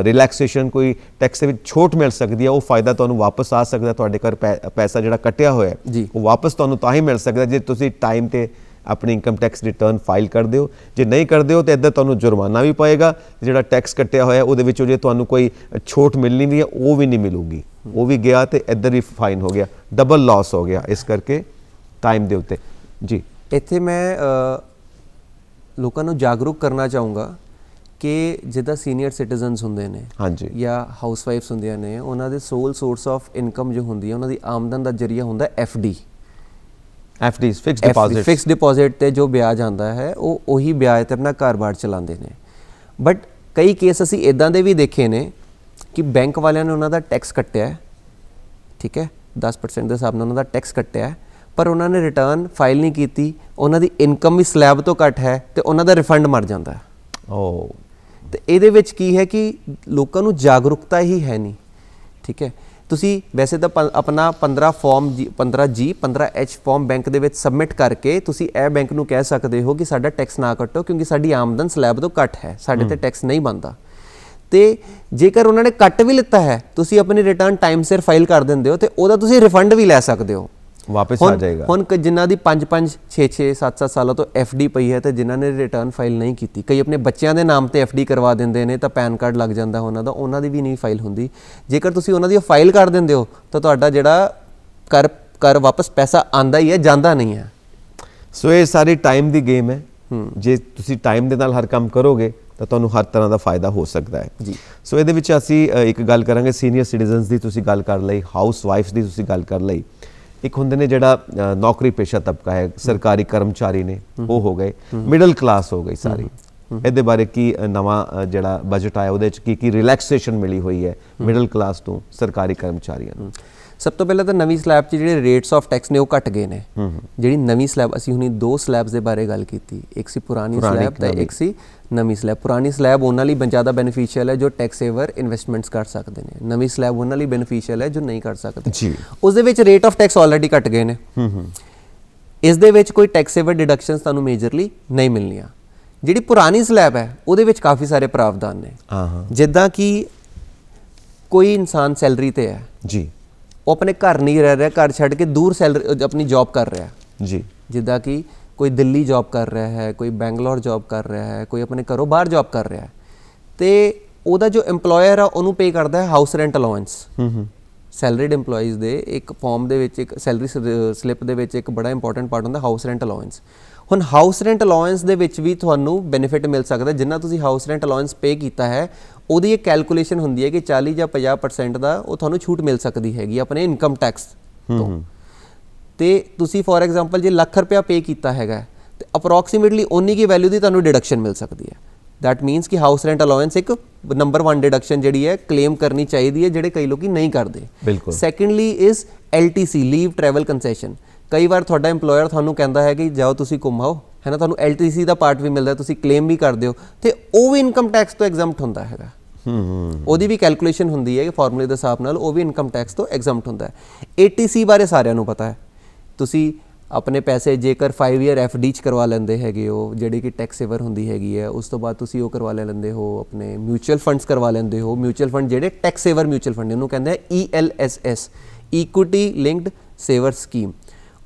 ਰਿਲੈਕਸੇਸ਼ਨ, ਕੋਈ ਟੈਕਸ ਦੇ ਵਿੱਚ ਛੋਟ ਮਿਲ ਸਕਦੀ ਹੈ, ਉਹ ਫਾਇਦਾ ਤੁਹਾਨੂੰ ਵਾਪਸ ਆ ਸਕਦਾ। ਤੁਹਾਡੇ ਘਰ ਪੈਸਾ ਜਿਹੜਾ ਕੱਟਿਆ ਹੋਇਆ ਉਹ ਵਾਪਸ ਤੁਹਾਨੂੰ ਤਾਂ ਹੀ ਮਿਲ ਸਕਦਾ ਜੇ ਤੁਸੀਂ ਟਾਈਮ ਤੇ ਆਪਣੀ ਇਨਕਮ ਟੈਕਸ ਰਿਟਰਨ ਫਾਈਲ ਕਰਦੇ ਹੋ। ਜੇ ਨਹੀਂ ਕਰਦੇ ਹੋ ਤਾਂ ਇੱਧਰ ਤੁਹਾਨੂੰ ਜੁਰਮਾਨਾ ਵੀ ਪਏਗਾ। ਜਿਹੜਾ ਟੈਕਸ ਕੱਟਿਆ ਹੋਇਆ ਉਹਦੇ ਵਿੱਚੋਂ ਜੇ ਤੁਹਾਨੂੰ ਕੋਈ ਛੋਟ ਮਿਲਣੀ ਵੀ ਹੈ ਉਹ ਵੀ ਨਹੀਂ ਮਿਲੂਗੀ, ਉਹ ਵੀ ਗਿਆ ਤੇ ਇੱਧਰ ਹੀ ਫਾਈਨ ਹੋ ਗਿਆ, ਡਬਲ ਲਾਸ ਹੋ ਗਿਆ। ਇਸ ਕਰਕੇ ਟਾਈਮ ਦੇ ਉੱਤੇ ਜੀ ਇੱਥੇ ਮੈਂ ਲੋਕਾਂ ਨੂੰ ਜਾਗਰੂਕ ਕਰਨਾ ਚਾਹੂੰਗਾ ਕਿ ਜਿੱਦਾਂ ਸੀਨੀਅਰ ਸਿਟੀਜ਼ਨਸ ਹੁੰਦੇ ਨੇ ਜਾਂ ਹਾਊਸ ਵਾਈਫਸ ਹੁੰਦੀਆਂ ਨੇ, ਉਹਨਾਂ ਦੇ ਸੋਲ ਸੋਰਸ ਆਫ ਇਨਕਮ ਜੋ ਹੁੰਦੀ ਹੈ, ਉਹਨਾਂ ਦੀ ਆਮਦਨ ਦਾ ਜ਼ਰੀਆ ਹੁੰਦਾ FD, ਫਿਕਸਡ ਡਿਪੋਜ਼ਿਟ ਤੇ ਜੋ ਵਿਆਜ ਆਉਂਦਾ ਹੈ ਉਹ ਉਹੀ ਵਿਆਜ ਤੇ ਆਪਣਾ ਘਰ-ਬਾਰ ਚਲਾਉਂਦੇ ਨੇ। ਬਟ ਕਈ ਕੇਸ ਅਸੀਂ ਇੱਦਾਂ ਦੇ ਵੀ ਦੇਖੇ ਨੇ ਕਿ ਬੈਂਕ ਵਾਲਿਆਂ ਨੇ ਉਹਨਾਂ ਦਾ ਟੈਕਸ ਕੱਟਿਆ ਹੈ, ਠੀਕ ਹੈ, 10% ਦੇ ਹਿਸਾਬ ਨਾਲ ਉਹਨਾਂ ਦਾ ਟੈਕਸ ਕੱਟਿਆ ਹੈ, ਪਰ ਉਹਨਾਂ ਨੇ ਰਿਟਰਨ ਫਾਈਲ ਨਹੀਂ ਕੀਤੀ, ਉਹਨਾਂ ਦੀ ਇਨਕਮ ਵੀ ਸਲੈਬ ਤੋਂ ਘੱਟ ਹੈ ਤੇ ਉਹਨਾਂ ਦਾ ਰਿਫੰਡ ਮਰ ਜਾਂਦਾ ਹੈ। ਤੇ ਇਹਦੇ ਵਿੱਚ ਕੀ ਹੈ ਕਿ ਲੋਕਾਂ ਨੂੰ ਜਾਗਰੂਕਤਾ ਹੀ ਹੈ ਨਹੀਂ, ਠੀਕ ਹੈ। ਤੁਸੀਂ ਵੈਸੇ ਤਾਂ ਆਪਣਾ 15H ਫਾਰਮ ਬੈਂਕ ਦੇ ਵਿੱਚ ਸਬਮਿਟ ਕਰਕੇ ਤੁਸੀਂ ਇਹ ਬੈਂਕ ਨੂੰ ਕਹਿ ਸਕਦੇ ਹੋ ਕਿ ਸਾਡਾ ਟੈਕਸ ਨਾ ਕੱਟੋ ਕਿਉਂਕਿ ਸਾਡੀ ਆਮਦਨ ਸਲੈਬ ਤੋਂ ਘੱਟ ਹੈ, ਸਾਡੇ ਤੇ ਟੈਕਸ ਨਹੀਂ ਬਣਦਾ। ਤੇ ਜੇਕਰ ਉਹਨਾਂ ਨੇ ਕੱਟ ਵੀ ਲਿੱਤਾ ਹੈ, ਤੁਸੀਂ ਆਪਣੀ ਰਿਟਰਨ ਟਾਈਮ ਸਿਰ ਫਾਈਲ ਕਰ ਦਿੰਦੇ ਹੋ ਤੇ ਉਹਦਾ ਤੁਸੀਂ ਰਿਫੰਡ ਵੀ ਲੈ ਸਕਦੇ ਹੋ, ਵਾਪਸ ਆ ਜਾਏਗਾ। ਹੁਣ ਜਿਨ੍ਹਾਂ ਦੀ 5-5, 6-6, 7-7 ਸਾਲਾਂ ਤੋਂ FD ਪਈ ਹੈ ਤੇ ਜਿਨ੍ਹਾਂ ਨੇ ਰਿਟਰਨ ਫਾਈਲ ਨਹੀਂ ਕੀਤੀ, ਕਈ ਆਪਣੇ ਬੱਚਿਆਂ ਦੇ ਨਾਮ ਤੇ FD ਕਰਵਾ ਦਿੰਦੇ ਨੇ ਤਾਂ ਪੈਨ ਕਾਰਡ ਲੱਗ ਜਾਂਦਾ ਉਹਨਾਂ ਦਾ, ਉਹਨਾਂ ਦੀ ਵੀ ਨਹੀਂ ਫਾਈਲ ਹੁੰਦੀ। ਜੇਕਰ ਤੁਸੀਂ ਉਹਨਾਂ ਦੀ ਫਾਈਲ ਕਰ ਦਿੰਦੇ ਹੋ ਤਾਂ ਤੁਹਾਡਾ ਜਿਹੜਾ ਕਰ ਵਾਪਸ ਪੈਸਾ ਆਂਦਾ ਹੀ ਹੈ, ਜਾਂਦਾ ਨਹੀਂ ਹੈ। ਸੋ ਇਹ ਸਾਰੀ ਟਾਈਮ ਦੀ ਗੇਮ ਹੈ। ਜੇ ਤੁਸੀਂ ਟਾਈਮ ਦੇ ਨਾਲ ਹਰ ਕੰਮ ਕਰੋਗੇ ਤਾਂ ਤੁਹਾਨੂੰ ਹਰ ਤਰ੍ਹਾਂ ਦਾ ਫਾਇਦਾ ਹੋ ਸਕਦਾ ਹੈ ਜੀ। ਸੋ ਇਹਦੇ ਵਿੱਚ ਅਸੀਂ ਇੱਕ ਗੱਲ ਕਰਾਂਗੇ ਸੀਨੀਅਰ ਸਿਟੀਜ਼ਨਸ ਦੀ, ਤੁਸੀਂ ਗੱਲ ਕਰ ਲਈ, ਹਾਊਸ ਵਾਈਫਸ ਦੀ ਤੁਸੀਂ ਗੱਲ ਕਰ ਲਈ। ਇੱਕ ਹੁੰਦੇ ਨੇ ਜਿਹੜਾ ਨੌਕਰੀ ਪੇਸ਼ਾ ਤਬਕਾ ਹੈ, ਸਰਕਾਰੀ ਕਰਮਚਾਰੀ ਨੇ, ਉਹ ਹੋ ਗਏ, ਮਿਡਲ ਕਲਾਸ ਹੋ ਗਈ ਸਾਰੀ। ਇਹਦੇ ਬਾਰੇ ਕੀ ਨਵਾਂ ਜਿਹੜਾ ਬਜਟ ਆਇਆ ਉਹਦੇ 'ਚ ਕੀ ਰਿਲੈਕਸੇਸ਼ਨ ਮਿਲੀ ਹੋਈ ਹੈ ਮਿਡਲ ਕਲਾਸ ਤੋਂ ਸਰਕਾਰੀ ਕਰਮਚਾਰੀਆਂ ਨੂੰ? ਸਭ ਤੋਂ ਪਹਿਲਾਂ ਤਾਂ ਨਵੀਂ ਸਲੈਬ 'ਚ ਜਿਹੜੇ ਰੇਟਸ ਆਫ ਟੈਕਸ ਨੇ ਉਹ ਘਟ ਗਏ ਨੇ। ਜਿਹੜੀ ਨਵੀਂ ਸਲੈਬ, ਅਸੀਂ ਹੁਣੀ 2 ਸਲੈਬਸ ਦੇ ਬਾਰੇ ਗੱਲ ਕੀਤੀ, ਇੱਕ ਸੀ ਪੁਰਾਣੀ ਸਲੈਬ ਤੇ ਇੱਕ ਸੀ ਨਵੀਂ ਸਲੈਬ। ਪੁਰਾਣੀ ਸਲੈਬ ਉਹਨਾਂ ਲਈ ਜ਼ਿਆਦਾ ਬੈਨੀਫੀਸ਼ੀਅਲ ਹੈ ਜੋ ਟੈਕਸ ਸੇਵਰ ਇਨਵੈਸਟਮੈਂਟਸ ਕਰ ਸਕਦੇ ਨੇ, ਨਵੀਂ ਸਲੈਬ ਉਹਨਾਂ ਲਈ ਬੈਨੀਫੀਸ਼ੀਅਲ ਹੈ ਜੋ ਨਹੀਂ ਕਰ ਸਕਦੇ। ਉਸ ਦੇ ਵਿੱਚ ਰੇਟ ਆਫ ਟੈਕਸ ਆਲਰੇਡੀ ਘਟ ਗਏ ਨੇ। ਇਸ ਦੇ ਵਿੱਚ ਕੋਈ ਟੈਕਸ ਸੇਵਰ ਡਿਡਕਸ਼ਨਸ ਤੁਹਾਨੂੰ ਮੇਜਰਲੀ ਨਹੀਂ ਮਿਲਣੀਆਂ। ਜਿਹੜੀ ਪੁਰਾਣੀ ਸਲੈਬ ਹੈ ਉਹਦੇ ਵਿੱਚ ਕਾਫੀ ਸਾਰੇ ਪ੍ਰਾਵਧਾਨ ਨੇ, ਜਿੱਦਾਂ ਕਿ ਕੋਈ ਇਨਸਾਨ ਸੈਲਰੀ ਤੇ ਹੈ ਜੀ, ਉਹ ਆਪਣੇ ਘਰ ਨਹੀਂ ਰਹਿ ਰਿਹਾ, ਘਰ ਛੱਡ ਕੇ ਦੂਰ ਸੈਲਰੀ ਆਪਣੀ ਜੌਬ ਕਰ ਰਿਹਾ ਜੀ, ਜਿੱਦਾਂ ਕਿ ਕੋਈ ਦਿੱਲੀ ਜੌਬ ਕਰ ਰਿਹਾ ਹੈ, ਕੋਈ ਬੈਂਗਲੌਰ ਜੌਬ ਕਰ ਰਿਹਾ ਹੈ, ਕੋਈ ਆਪਣੇ ਘਰੋਂ ਬਾਹਰ ਜੌਬ ਕਰ ਰਿਹਾ ਹੈ, ਤੇ ਉਹਦਾ ਜੋ EMPLOYER ਆ ਉਹਨੂੰ ਪੇ ਕਰਦਾ ਹੈ ਹਾਊਸ ਰੈਂਟ ਅਲਾਉੈਂਸ। ਸੈਲਰੀਡ EMPLOYEES ਦੇ ਇੱਕ ਫਾਰਮ ਦੇ ਵਿੱਚ, ਇੱਕ ਸੈਲਰੀ ਸਲਿੱਪ ਦੇ ਵਿੱਚ ਇੱਕ ਬੜਾ ਇੰਪੋਰਟੈਂਟ ਪਾਰਟ ਹੁੰਦਾ ਹਾਊਸ ਰੈਂਟ ਅਲਾਉੈਂਸ। ਹੁਣ ਹਾਊਸ ਰੈਂਟ ਅਲਾਉੈਂਸ ਦੇ ਵਿੱਚ ਵੀ ਤੁਹਾਨੂੰ ਬੈਨੀਫਿਟ ਮਿਲ ਸਕਦਾ। ਜਿੰਨਾ ਤੁਸੀਂ ਹਾਊਸ ਰੈਂਟ ਅਲਾਉੈਂਸ ਪੇ ਕੀਤਾ ਹੈ ਉਹਦੀ ਇੱਕ ਕੈਲਕੂਲੇਸ਼ਨ ਹੁੰਦੀ ਹੈ ਕਿ 40 ਜਾਂ 50% ਦਾ ਉਹ ਤੁਹਾਨੂੰ ਛੂਟ ਮਿਲ ਸਕਦੀ ਹੈਗੀ ਆਪਣੇ ਇਨਕਮ ਟੈਕਸ ਤੋਂ। ਤੇ ਤੁਸੀਂ ਫੋਰ ਐਗਜ਼ਾਮਪਲ ਜੇ ਲੱਖ ਰੁਪਇਆ ਪੇ ਕੀਤਾ ਹੈਗਾ ਤੇ ਅਪਰੋਕਸੀਮੇਟਲੀ ਉਨੀ ਕੀ ਵੈਲਿਊ ਦੀ ਤੁਹਾਨੂੰ ਡਿਡਕਸ਼ਨ ਮਿਲ ਸਕਦੀ ਹੈ। दैट मीनस कि हाउस रेंट अलाउंस एक नंबर 1 डिडक्शन जी है क्लेम करनी चाहिए है, जोड़े कई लोग नहीं करते। बिल्कुल। Secondly is LTC leave travel concession. कई बार थोड़ा इंप्लॉयर थानू कहता है कि जाओ तुसी घुम आओ है ना, थानू LTC का पार्ट भी मिलता, तुसी क्लेम भी करते हो तो वह भी इनकम टैक्स तो एग्जम्प्ट होंदा है। ਉਹਦੀ ਵੀ ਕੈਲਕੂਲੇਸ਼ਨ ਹੁੰਦੀ ਹੈ ਕਿ ਫਾਰਮੂਲੇ ਦੇ ਹਿਸਾਬ ਨਾਲ ਉਹ ਵੀ ਇਨਕਮ ਟੈਕਸ ਤੋਂ ਐਗਜ਼ੈਂਪਟ ਹੁੰਦਾ ਹੈ। ATC ਬਾਰੇ ਸਾਰਿਆਂ ਨੂੰ ਪਤਾ ਹੈ। ਤੁਸੀਂ ਆਪਣੇ ਪੈਸੇ ਜੇਕਰ 5 ਈਅਰ FD 'ਚ ਕਰਵਾ ਲੈਂਦੇ ਹੈਗੇ ਹੋ ਜਿਹੜੀ ਕਿ ਟੈਕਸ ਸੇਵਰ ਹੁੰਦੀ ਹੈਗੀ ਹੈ, ਉਸ ਤੋਂ ਬਾਅਦ ਤੁਸੀਂ ਉਹ ਕਰਵਾ ਲੈਂਦੇ ਹੋ ਆਪਣੇ ਮਿਊਚੁਅਲ ਫੰਡਸ ਕਰਵਾ ਲੈਂਦੇ ਹੋ। ਮਿਊਚੁਅਲ ਫੰਡ ਜਿਹੜੇ ਟੈਕਸ ਸੇਵਰ ਮਿਊਚੁਅਲ ਫੰਡ ਉਹਨੂੰ ਕਹਿੰਦੇ ਆ ELSS ਇਕੁਇਟੀ ਲਿੰਕਡ ਸੇਵਰ ਸਕੀਮ।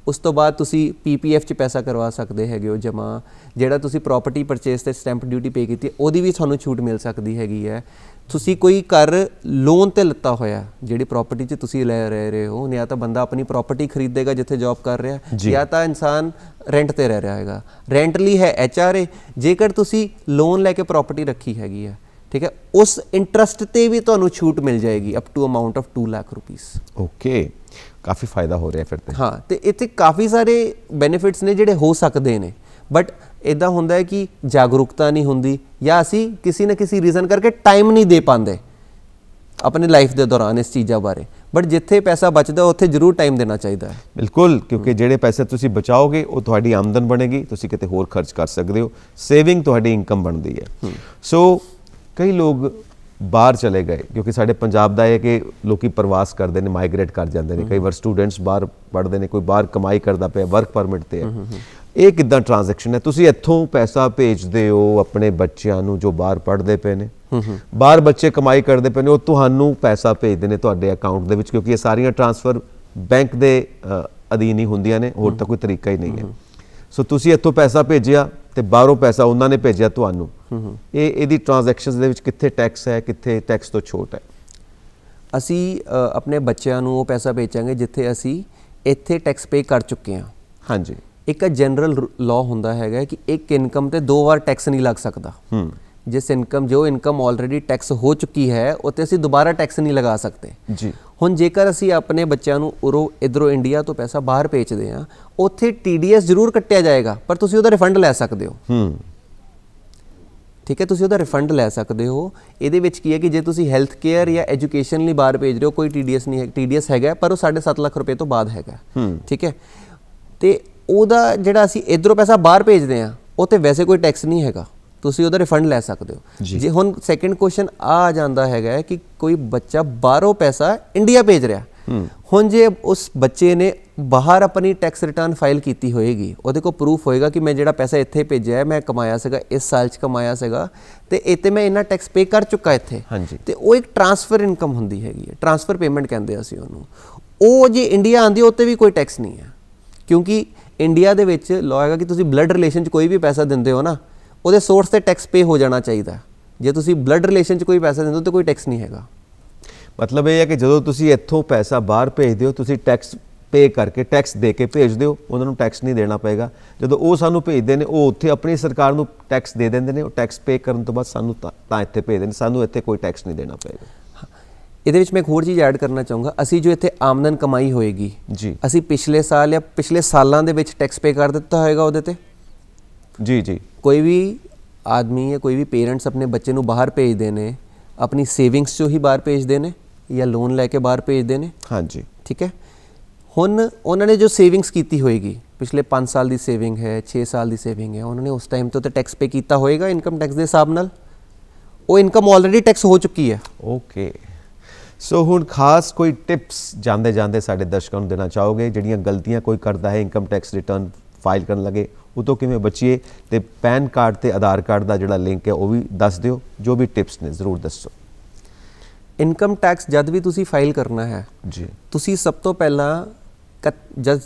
ਉਸ ਤੋਂ ਬਾਅਦ ਤੁਸੀਂ PPF 'ਚ ਪੈਸਾ ਕਰਵਾ ਸਕਦੇ ਹੈਗੇ ਹੋ ਜਮ੍ਹਾਂ। ਜਿਹੜਾ ਤੁਸੀਂ ਪ੍ਰੋਪਰਟੀ ਪਰਚੇਸ ਤੇ ਸਟੈਂਪ ਡਿਊਟੀ ਪੇ ਕੀਤੀ ਉਹਦੀ ਵੀ ਤੁਹਾਨੂੰ ਛੂਟ ਮਿਲ ਸਕਦੀ ਹੈਗੀ ਹੈ। ਤੁਸੀਂ ਕੋਈ ਘਰ ਲੋਨ ਤੇ ਲਿੱਤਾ ਹੋਇਆ ਜਿਹੜੀ ਪ੍ਰੋਪਰਟੀ 'ਚ ਤੁਸੀਂ ਲੈ ਰਹੇ ਹੋ, ਜਾਂ ਤਾਂ ਬੰਦਾ ਆਪਣੀ ਪ੍ਰੋਪਰਟੀ ਖਰੀਦੇਗਾ ਜਿੱਥੇ ਜੌਬ ਕਰ ਰਿਹਾ, ਜਾਂ ਤਾਂ ਇਨਸਾਨ ਰੈਂਟ ਤੇ ਰਹਿ ਰਿਹਾ ਹੈਗਾ। ਰੈਂਟ ਲਈ ਹੈ HRA। ਜੇਕਰ ਤੁਸੀਂ ਲੋਨ ਲੈ ਕੇ ਪ੍ਰੋਪਰਟੀ ਰੱਖੀ ਹੈਗੀ ਹੈ, ਠੀਕ ਹੈ, ਉਸ ਇੰਟਰਸਟ ਤੇ ਵੀ ਤੁਹਾਨੂੰ ਛੂਟ ਮਿਲ ਜਾਏਗੀ up to amount of 2 lakh rupees. Okay, ਕਾਫੀ ਫਾਇਦਾ ਹੋ ਰਿਹਾ ਫਿਰ ਤੇ। ਹਾਂ, ਤੇ ਇੱਥੇ ਕਾਫੀ ਸਾਰੇ ਬੈਨੀਫਿਟਸ ਨੇ ਜਿਹੜੇ ਹੋ ਸਕਦੇ ਨੇ, ਬਟ ਇੱਦਾਂ ਹੁੰਦਾ ਹੈ ਕਿ ਜਾਗਰੂਕਤਾ ਨਹੀਂ ਹੁੰਦੀ ਜਾਂ ਅਸੀਂ ਕਿਸੇ ਨਾ ਕਿਸੇ ਰੀਜ਼ਨ ਕਰਕੇ ਟਾਈਮ ਨਹੀਂ ਦੇ ਪਾਉਂਦੇ अपनी लाइफ के दौरान इस चीज़ों बारे। बट जिथे पैसा बचता उत्थे जरूर टाइम देना चाहिए। बिल्कुल, क्योंकि जेडे पैसे तुसी बचाओगे वो तुहाडी आमदन बनेगी, तुसी किते होर खर्च कर सकते हो, सेविंग तुहाडी इनकम बनती है। सो कई लोग बाहर चले गए, क्योंकि साडे पंजाब दा है कि लोग प्रवास करते हैं, माइग्रेट कर जाते हैं। कई बार स्टूडेंट्स बाहर पढ़ते हैं, कोई बाहर कमाई करता पे, वर्क परमिट ते है। ये किद्दां ट्रांजैक्शन है? तुसी इत्थों पैसा भेजते हो अपने बच्चों नूं जो बाहर पढ़ते पे ने, बाहर बच्चे कमाई करते पे ने, वो तुहानूं पैसा भेजते हैं तुहाडे अकाउंट दे विच, क्योंकि ये सारियां ट्रांसफर बैंक दे अधीन ही हुंदियां ने, होर तां कोई तरीका ही नहीं है। सो तुसी इत्थों पैसा भेजिया ते बाहरों पैसा उन्हां ने भेजिया तुहानूं, इहदी ट्रांजैक्शनस दे विच कित्थे टैक्स है, कित्थे टैक्स तो छूट है? असी अपने बच्चों नूं वो पैसा भेजांगे जिथे असी इत्थे टैक्स पे कर चुके हैं। हाँ जी, एक जनरल लॉ हुंदा हैगा कि एक इनकम ते 2 बार टैक्स नहीं लग सकता। जिस इनकम जो इनकम ऑलरेडी टैक्स हो चुकी है उत्ते असी दोबारा टैक्स नहीं लगा सकते जी। हुण जेकर असी अपने बच्चों नूं उरों इधरों इंडिया तो पैसा बाहर भेजते हैं, उत्थे TDS जरूर कट्टिया जाएगा, पर तुसी उहदा रिफंड लै सकते हो। ठीक है, तुसी उहदा रिफंड लै सकते हो। इहदे विच की है कि जे तुसी हैल्थ केयर या एजुकेशन लई बाहर भेज रहे हो, कोई TDS नहीं है, TDS हैगा पर वो 7.5 लाख रुपए तो बाद हैगा। ठीक है, तो ਉਹਦਾ ਜਿਹੜਾ ਅਸੀਂ ਇਧਰੋਂ ਪੈਸਾ ਬਾਹਰ ਭੇਜਦੇ ਆ ਉਹ ਤੇ ਵੈਸੇ ਕੋਈ ਟੈਕਸ ਨਹੀਂ ਹੈਗਾ, ਤੁਸੀਂ ਉਹਦਾ ਰਿਫੰਡ ਲੈ ਸਕਦੇ ਹੋ। ਜੇ ਹੁਣ ਸੈਕੰਡ ਕੁਐਸਚਨ ਆ ਜਾਂਦਾ ਹੈਗਾ ਕਿ ਕੋਈ ਬੱਚਾ ਬਾਹਰੋਂ ਪੈਸਾ ਇੰਡੀਆ ਭੇਜ ਰਿਹਾ, ਹੁਣ ਜੇ ਉਸ ਬੱਚੇ ਨੇ ਬਾਹਰ ਆਪਣੀ ਟੈਕਸ ਰਿਟਰਨ ਫਾਈਲ ਕੀਤੀ ਹੋਏਗੀ, ਉਹਦੇ ਕੋਲ ਪ੍ਰੂਫ ਹੋਏਗਾ ਕਿ ਮੈਂ ਜਿਹੜਾ ਪੈਸਾ ਇੱਥੇ ਭੇਜਿਆ ਹੈ ਮੈਂ ਕਮਾਇਆ ਸੀਗਾ, ਇਸ ਸਾਲ 'ਚ ਕਮਾਇਆ ਸੀਗਾ ਤੇ ਇੱਥੇ ਮੈਂ ਇੰਨਾ ਟੈਕਸ ਪੇ ਕਰ ਚੁੱਕਾ ਇੱਥੇ, ਤੇ ਉਹ ਇੱਕ ਟ੍ਰਾਂਸਫਰ ਇਨਕਮ ਹੁੰਦੀ ਹੈਗੀ ਹੈ, ਟ੍ਰਾਂਸਫਰ ਪੇਮੈਂਟ ਕਹਿੰਦੇ ਅਸੀਂ ਉਹਨੂੰ। ਉਹ ਜੇ ਇੰਡੀਆ ਆਉਂਦੀ ਉੱਤੇ ਵੀ ਕੋਈ ਟੈਕਸ ਨਹੀਂ ਹੈ, ਕਿਉਂਕਿ इंडिया दे विच लॉ है कि तुसी ब्लड रिलेशन च कोई भी पैसा दिंदे हो ना, उहदे सोर्स ते टैक्स पे हो जाना चाहिए। जे तुसी ब्लड रिलेशन च कोई पैसा दिंदे हो तो कोई टैक्स नहीं हैगा। मतलब ये है कि जदों तुसी इत्थों पैसा बाहर भेजदे हो, तुसी टैक्स पे करके टैक्स दे के भेजदे हो, उन्हां नूं टैक्स नहीं देना पेगा। जदों वो सानूं भेजदे ने, वो उत्थे अपनी सरकार नूं टैक्स दे दिंदे ने, टैक्स पे करन तो बाद सानूं तां इत्थे भेजदे ने, सानूं इत्थे कोई टैक्स नहीं देना पेगा। ਇਹਦੇ ਵਿੱਚ ਮੈਂ ਇੱਕ ਹੋਰ ਚੀਜ਼ ਐਡ ਕਰਨਾ ਚਾਹੂँगा, ਅਸੀਂ ਜੋ ਇੱਥੇ ਆਮਦਨ ਕਮਾਈ ਹੋਏਗੀ ਜੀ, ਅਸੀਂ ਪਿਛਲੇ ਸਾਲ ਜਾਂ ਪਿਛਲੇ ਸਾਲਾਂ ਦੇ ਵਿੱਚ ਟੈਕਸ ਪੇ ਕਰ ਦਿੱਤਾ ਹੋਏਗਾ ਉਹਦੇ ਤੇ। ਜੀ ਜੀ, ਕੋਈ ਵੀ ਆਦਮੀ ਜਾਂ ਕੋਈ ਵੀ ਪੇਰੈਂਟਸ ਆਪਣੇ ਬੱਚੇ ਨੂੰ ਬਾਹਰ ਭੇਜਦੇ ਨੇ, ਆਪਣੀ ਸੇਵਿੰਗਸ ਚੋਂ ਹੀ ਬਾਹਰ ਭੇਜਦੇ ਨੇ ਜਾਂ ਲੋਨ ਲੈ ਕੇ ਬਾਹਰ ਭੇਜਦੇ ਨੇ। ਹਾਂਜੀ, ਠੀਕ ਹੈ। ਹੁਣ ਉਹਨਾਂ ਨੇ ਜੋ ਸੇਵਿੰਗਸ ਕੀਤੀ ਹੋਏਗੀ, ਪਿਛਲੇ 5 ਸਾਲ ਦੀ ਸੇਵਿੰਗ ਹੈ, 6 ਸਾਲ ਦੀ ਸੇਵਿੰਗ ਹੈ, ਉਹਨਾਂ ਨੇ ਉਸ ਟਾਈਮ ਤੋਂ ਤਾਂ ਟੈਕਸ ਪੇ ਕੀਤਾ ਹੋਏਗਾ ਇਨਕਮ ਟੈਕਸ ਦੇ ਹਿਸਾਬ ਨਾਲ। ਉਹ ਇਨਕਮ ਆਲਰੇਡੀ ਟੈਕਸ ਹੋ ਚੁੱਕੀ ਹੈ। ਓਕੇ, सो हुण खास कोई टिप्स जाते जाते साडे दर्शकों को देना चाहोगे, जिहड़ियां गलतियां कोई करता है इनकम टैक्स रिटर्न फाइल करन लगे उतों किवें बचिए, ते पैन कार्ड ते आधार कार्ड का जिहड़ा लिंक है वो भी दस दिओ, जो भी टिप्स ने जरूर दसो। इनकम टैक्स जद भी तुसी फाइल करना है जी, तुसी सब तो पहला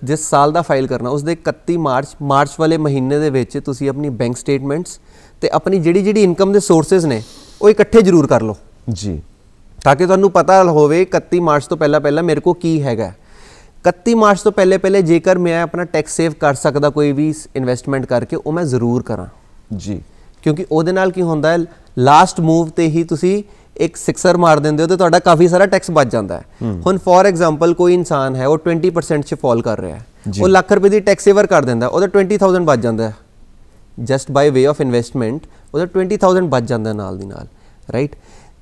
जिस साल का फाइल करना उसके 31 मार्च वाले महीने दे विच तुसी अपनी बैंक स्टेटमेंट्स ते अपनी जिहड़ी इनकम के सोर्सेज ने वो इकट्ठे जरूर कर लो जी, ताकि तुहानूं पता होवे 31 मार्च तो पहला मेरे को की हैगा। 31 मार्च तो पहले जेकर मैं अपना टैक्स सेव कर सकदा कोई भी इन्वेस्टमेंट करके, वो मैं जरूर करा जी, क्योंकि उहदे नाल की हुंदा है लास्ट मूव ते ही तुसी एक सिक्सर मार देंदे हो तो तुहाडा काफ़ी सारा टैक्स बच जाता है। हुण फॉर एग्जाम्पल कोई इंसान है वो 20% च फॉल कर रहा है, ਉਹ ਲੱਖ ਰੁਪਏ ਦੀ ਟੈਕਸ ਸੇਵਰ ਕਰ ਦਿੰਦਾ, ਉਹਦਾ 20,000 ਬਚ ਜਾਂਦਾ, just by way of investment ਉਹਦਾ 20,000 ਬਚ ਜਾਂਦਾ ਨਾਲ ਦੀ ਨਾਲ, ਰਾਈਟ।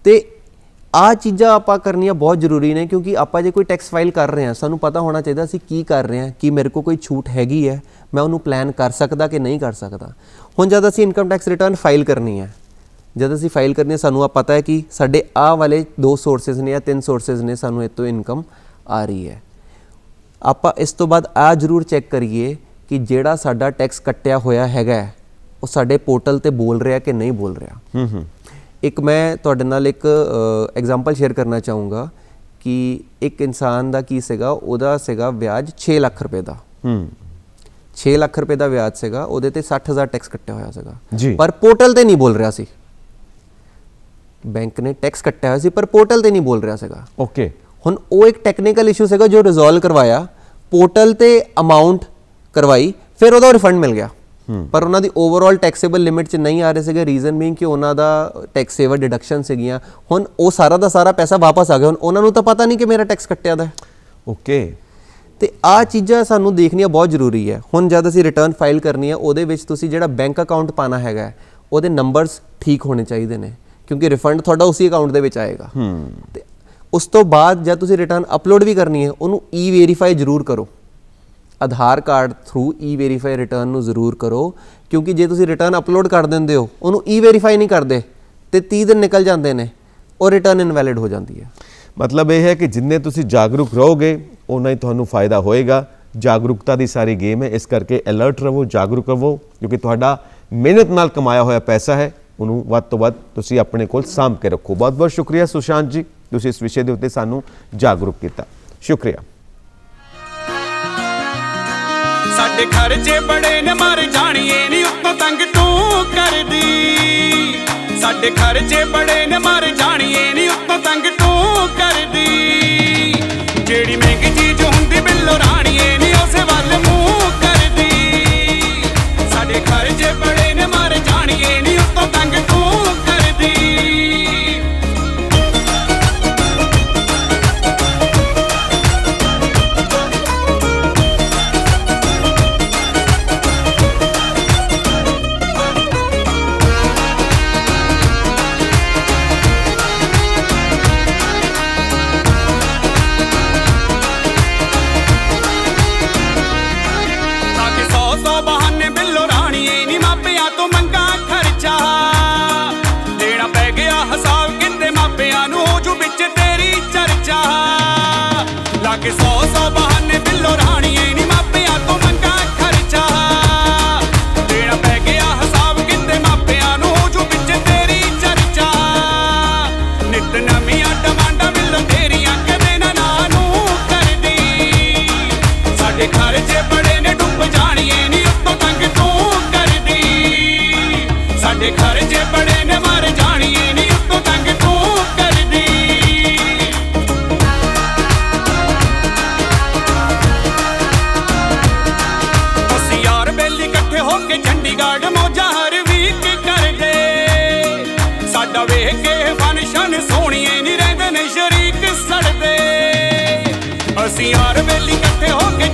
ਤੇ ਆਹ ਚੀਜ਼ਾਂ ਆਪਾਂ ਕਰਨੀਆਂ ਬਹੁਤ ਜ਼ਰੂਰੀ ਨੇ, ਕਿਉਂਕਿ ਆਪਾਂ ਜੇ ਕੋਈ ਟੈਕਸ ਫਾਈਲ ਕਰ ਰਹੇ ਹਾਂ ਸਾਨੂੰ ਪਤਾ ਹੋਣਾ ਚਾਹੀਦਾ ਅਸੀਂ ਕੀ ਕਰ ਰਹੇ ਹਾਂ, ਕਿ ਮੇਰੇ ਕੋਲ ਕੋਈ ਛੂਟ ਹੈਗੀ ਹੈ, ਮੈਂ ਉਹਨੂੰ ਪਲਾਨ ਕਰ ਸਕਦਾ ਕਿ ਨਹੀਂ ਕਰ ਸਕਦਾ। ਹੁਣ ਜਦ ਅਸੀਂ ਇਨਕਮ ਟੈਕਸ ਰਿਟਰਨ ਫਾਈਲ ਕਰਨੀ ਹੈ, ਜਦ ਅਸੀਂ ਫਾਈਲ ਕਰਨੀ ਹੈ ਸਾਨੂੰ ਆ ਪਤਾ ਹੈ ਕਿ ਸਾਡੇ ਆਹ ਵਾਲੇ 2 ਸੋਰਸਿਸ ਨੇ ਜਾਂ 3 ਸੋਰਸਿਸ ਨੇ, ਸਾਨੂੰ ਇਹ ਤੋਂ ਇਨਕਮ ਆ ਰਹੀ ਹੈ। ਆਪਾਂ ਇਸ ਤੋਂ ਬਾਅਦ ਆ ਜ਼ਰੂਰ ਚੈੱਕ ਕਰੀਏ ਕਿ ਜਿਹੜਾ ਸਾਡਾ ਟੈਕਸ ਕੱਟਿਆ ਹੋਇਆ ਹੈਗਾ ਉਹ ਸਾਡੇ ਪੋਰਟਲ ਤੇ ਬੋਲ ਰਿਹਾ ਕਿ ਨਹੀਂ ਬੋਲ ਰਿਹਾ। ਇੱਕ ਮੈਂ ਤੁਹਾਡੇ ਨਾਲ ਇੱਕ ਐਗਜ਼ਾਮਪਲ ਸ਼ੇਅਰ ਕਰਨਾ ਚਾਹੂँਗਾ ਕਿ ਇੱਕ ਇਨਸਾਨ ਦਾ ਕੀ ਸੀਗਾ, ਉਹਦਾ ਸੀਗਾ ਵਿਆਜ 6 ਲੱਖ ਰੁਪਏ ਦਾ, 6 ਲੱਖ ਰੁਪਏ ਦਾ ਵਿਆਜ ਸੀਗਾ, ਉਹਦੇ ਤੇ 60,000 ਟੈਕਸ ਕੱਟਿਆ ਹੋਇਆ ਸੀਗਾ, ਪਰ ਪੋਰਟਲ ਤੇ ਨਹੀਂ ਬੋਲ ਰਿਹਾ ਸੀ। ਬੈਂਕ ਨੇ ਟੈਕਸ ਕੱਟਿਆ ਹੋਇਆ ਸੀ ਪਰ ਪੋਰਟਲ ਤੇ ਨਹੀਂ ਬੋਲ ਰਿਹਾ ਸੀਗਾ। ਓਕੇ, ਹੁਣ ਉਹ ਇੱਕ ਟੈਕਨੀਕਲ ਇਸ਼ੂ ਸੀਗਾ ਜੋ ਰਿਜ਼ੋਲਵ ਕਰਵਾਇਆ, ਪੋਰਟਲ ਤੇ ਅਮਾਊਂਟ ਕਰਵਾਈ, ਫਿਰ ਉਹਦਾ ਰਿਫੰਡ ਮਿਲ ਗਿਆ, ਪਰ ਉਹਨਾਂ ਦੀ ਓਵਰਆਲ ਟੈਕਸੇਬਲ ਲਿਮਿਟ 'ਚ ਨਹੀਂ ਆ ਰਹੇ ਸੀਗੇ। ਰੀਜ਼ਨ ਬੀਇੰਗ ਕਿ ਉਹਨਾਂ ਦਾ ਟੈਕਸ ਸੇਵਰ ਡਿਡਕਸ਼ਨ ਸੀਗੀਆਂ। ਹੁਣ ਉਹ ਸਾਰਾ ਦਾ ਸਾਰਾ ਪੈਸਾ ਵਾਪਸ ਆ ਗਿਆ, ਹੁਣ ਉਹਨਾਂ ਨੂੰ ਤਾਂ ਪਤਾ ਨਹੀਂ ਕਿ ਮੇਰਾ ਟੈਕਸ ਕੱਟਿਆ ਦਾ। ਓਕੇ, ਤੇ ਆਹ ਚੀਜ਼ਾਂ ਸਾਨੂੰ ਦੇਖਣੀਆਂ ਬਹੁਤ ਜ਼ਰੂਰੀ ਹੈ। ਹੁਣ ਜਦ ਅਸੀਂ ਰਿਟਰਨ ਫਾਈਲ ਕਰਨੀ ਹੈ, ਉਹਦੇ ਵਿੱਚ ਤੁਸੀਂ ਜਿਹੜਾ ਬੈਂਕ ਅਕਾਊਂਟ ਪਾਣਾ ਹੈਗਾ ਉਹਦੇ ਨੰਬਰਸ ਠੀਕ ਹੋਣੇ ਚਾਹੀਦੇ ਨੇ, ਕਿਉਂਕਿ ਰਿਫੰਡ ਤੁਹਾਡਾ ਉਸੇ ਅਕਾਊਂਟ ਦੇ ਵਿੱਚ ਆਏਗਾ। ਤੇ ਉਸ ਤੋਂ ਬਾਅਦ ਜਦ ਤੁਸੀਂ ਰਿਟਰਨ ਅਪਲੋਡ ਵੀ ਕਰਨੀ ਹੈ, ਉਹਨੂੰ ਈ ਵੈਰੀਫਾਈ ਜ਼ਰੂਰ ਕਰੋ, ਆਧਾਰ ਕਾਰਡ ਥਰੂ ਈ ਵੈਰੀਫਾਈ ਰਿਟਰਨ ਨੂੰ ਜ਼ਰੂਰ ਕਰੋ, ਕਿਉਂਕਿ ਜੇ ਤੁਸੀਂ ਰਿਟਰਨ ਅਪਲੋਡ ਕਰ ਦਿੰਦੇ ਹੋ, ਉਹਨੂੰ ਈ ਵੈਰੀਫਾਈ ਨਹੀਂ ਕਰਦੇ ਤੇ 30 ਦਿਨ ਨਿਕਲ ਜਾਂਦੇ ਨੇ, ਉਹ ਰਿਟਰਨ ਇਨਵੈਲਿਡ ਹੋ ਜਾਂਦੀ ਹੈ। ਮਤਲਬ ਇਹ ਹੈ ਕਿ ਜਿੰਨੇ ਤੁਸੀਂ ਜਾਗਰੂਕ ਰਹੋਗੇ ਉਨਾ ਹੀ ਤੁਹਾਨੂੰ ਫਾਇਦਾ ਹੋਏਗਾ। ਜਾਗਰੂਕਤਾ ਦੀ ਸਾਰੀ ਗੇਮ ਹੈ, ਇਸ ਕਰਕੇ ਅਲਰਟ ਰਹੋ, ਜਾਗਰੂਕ ਰਹੋ, ਕਿਉਂਕਿ ਤੁਹਾਡਾ ਮਿਹਨਤ ਨਾਲ ਕਮਾਇਆ ਹੋਇਆ ਪੈਸਾ ਹੈ, ਉਹਨੂੰ ਵੱਧ ਤੋਂ ਵੱਧ ਤੁਸੀਂ ਆਪਣੇ ਕੋਲ ਸਾਂਭ ਕੇ ਰੱਖੋ। ਬਹੁਤ ਬਹੁਤ ਸ਼ੁਕਰੀਆ ਸੁਸ਼ਾਂਤ ਜੀ, ਤੁਸੀਂ ਇਸ ਵਿਸ਼ੇ ਦੇ ਉੱਤੇ ਸਾਨੂੰ ਜਾਗਰੂਕ ਕੀਤਾ, ਸ਼ੁਕਰੀਆ। ਸਾਡੇ ਖਰਚੇ ਬੜੇ ਨੇ ਮਰ ਜਾਣੀਏ ਨਹੀਂ ਉੱਤੋਂ ਤੰਗ ਤੂੰ ਕਰਦੀ, ਸਾਡੇ ਖਰਚੇ ਬੜੇ ਨੇ ਮਰ ਜਾਣੀਏ ਨਹੀਂ ਉੱਤੋਂ ਤੰਗ ਤੂੰ ਕਰਦੀ, ਜਿਹੜੀ ਮਹਿੰਗੀ ਚੀਜ਼ ਹੁੰਦੀ ਬਿੱਲੋ ਰਾਣੀਏ ਨਹੀਂ ਉਸੇ ਵੱਲ ਮੂੰਹ ਕਰਦੀ, ਸਾਡੇ ਖਰਚੇ ਬੜੇ ਨੇ ਮਰ ਜਾਣੀਏ ਨਹੀਂ ਉੱਤੋਂ ਤੰਗ ਤੂੰ ਕਰਦੀ। ਲਾਗੇ 100 ਬਹਾਨੇ ਬਿੱਲੋ ਰਾਣੀਏ ਨੀ ਮਾਪਿਆਂ ਤੋਂ ਮੰਗਾ ਖਰਚਾ, ਦੇਣਾ ਪੈ ਗਿਆ ਹਿਸਾਬ ਕਿਤੇ ਮਾਪਿਆਂ ਨੂੰ ਹੋ ਜੂ ਵਿੱਚ ਤੇਰੀ ਚਰਚਾ, ਨਿਤ ਨਵੀਆਂ ਡਿਮਾਂਡਾਂ ਬਿੱਲੋ ਤੇਰੀਆਂ ਕਦੇ ਨਾ ਨੂੰ ਕਰਦੀ, ਸਾਡੇ ਖਰਚੇ ਬੜੇ ਨੇ ਡੁੱਬ ਜਾਣੀਏ ਨੀ ਉੱਤੋਂ ਤੰਗ ਤੂੰ ਕਰਦੀ, ਸਾਡੇ ਖਰਚੇ ਬੜੇ ਨੇ ਮਰ ਜਾਣੀਏ ਨੀ ਉੱਤੋਂ ਤੰਗ ਤੂੰ ਕਰਦੀ। ਚੰਡੀਗੜ੍ਹ ਮੌਜਾਂ ਹਰ ਵੀਕ ਕਰਦੇ, ਸਾਡਾ ਵੇਖ ਕੇ ਫੰਕਸ਼ਨ ਸੋਹਣੀਏ ਨਹੀਂ ਰਹਿੰਦੇ ਨੇ ਸ਼ਰੀਕ ਸੜਦੇ, ਅਸੀਂ ਯਾਰ ਵੇਲੀ ਇਕੱਠੇ ਹੋ ਕੇ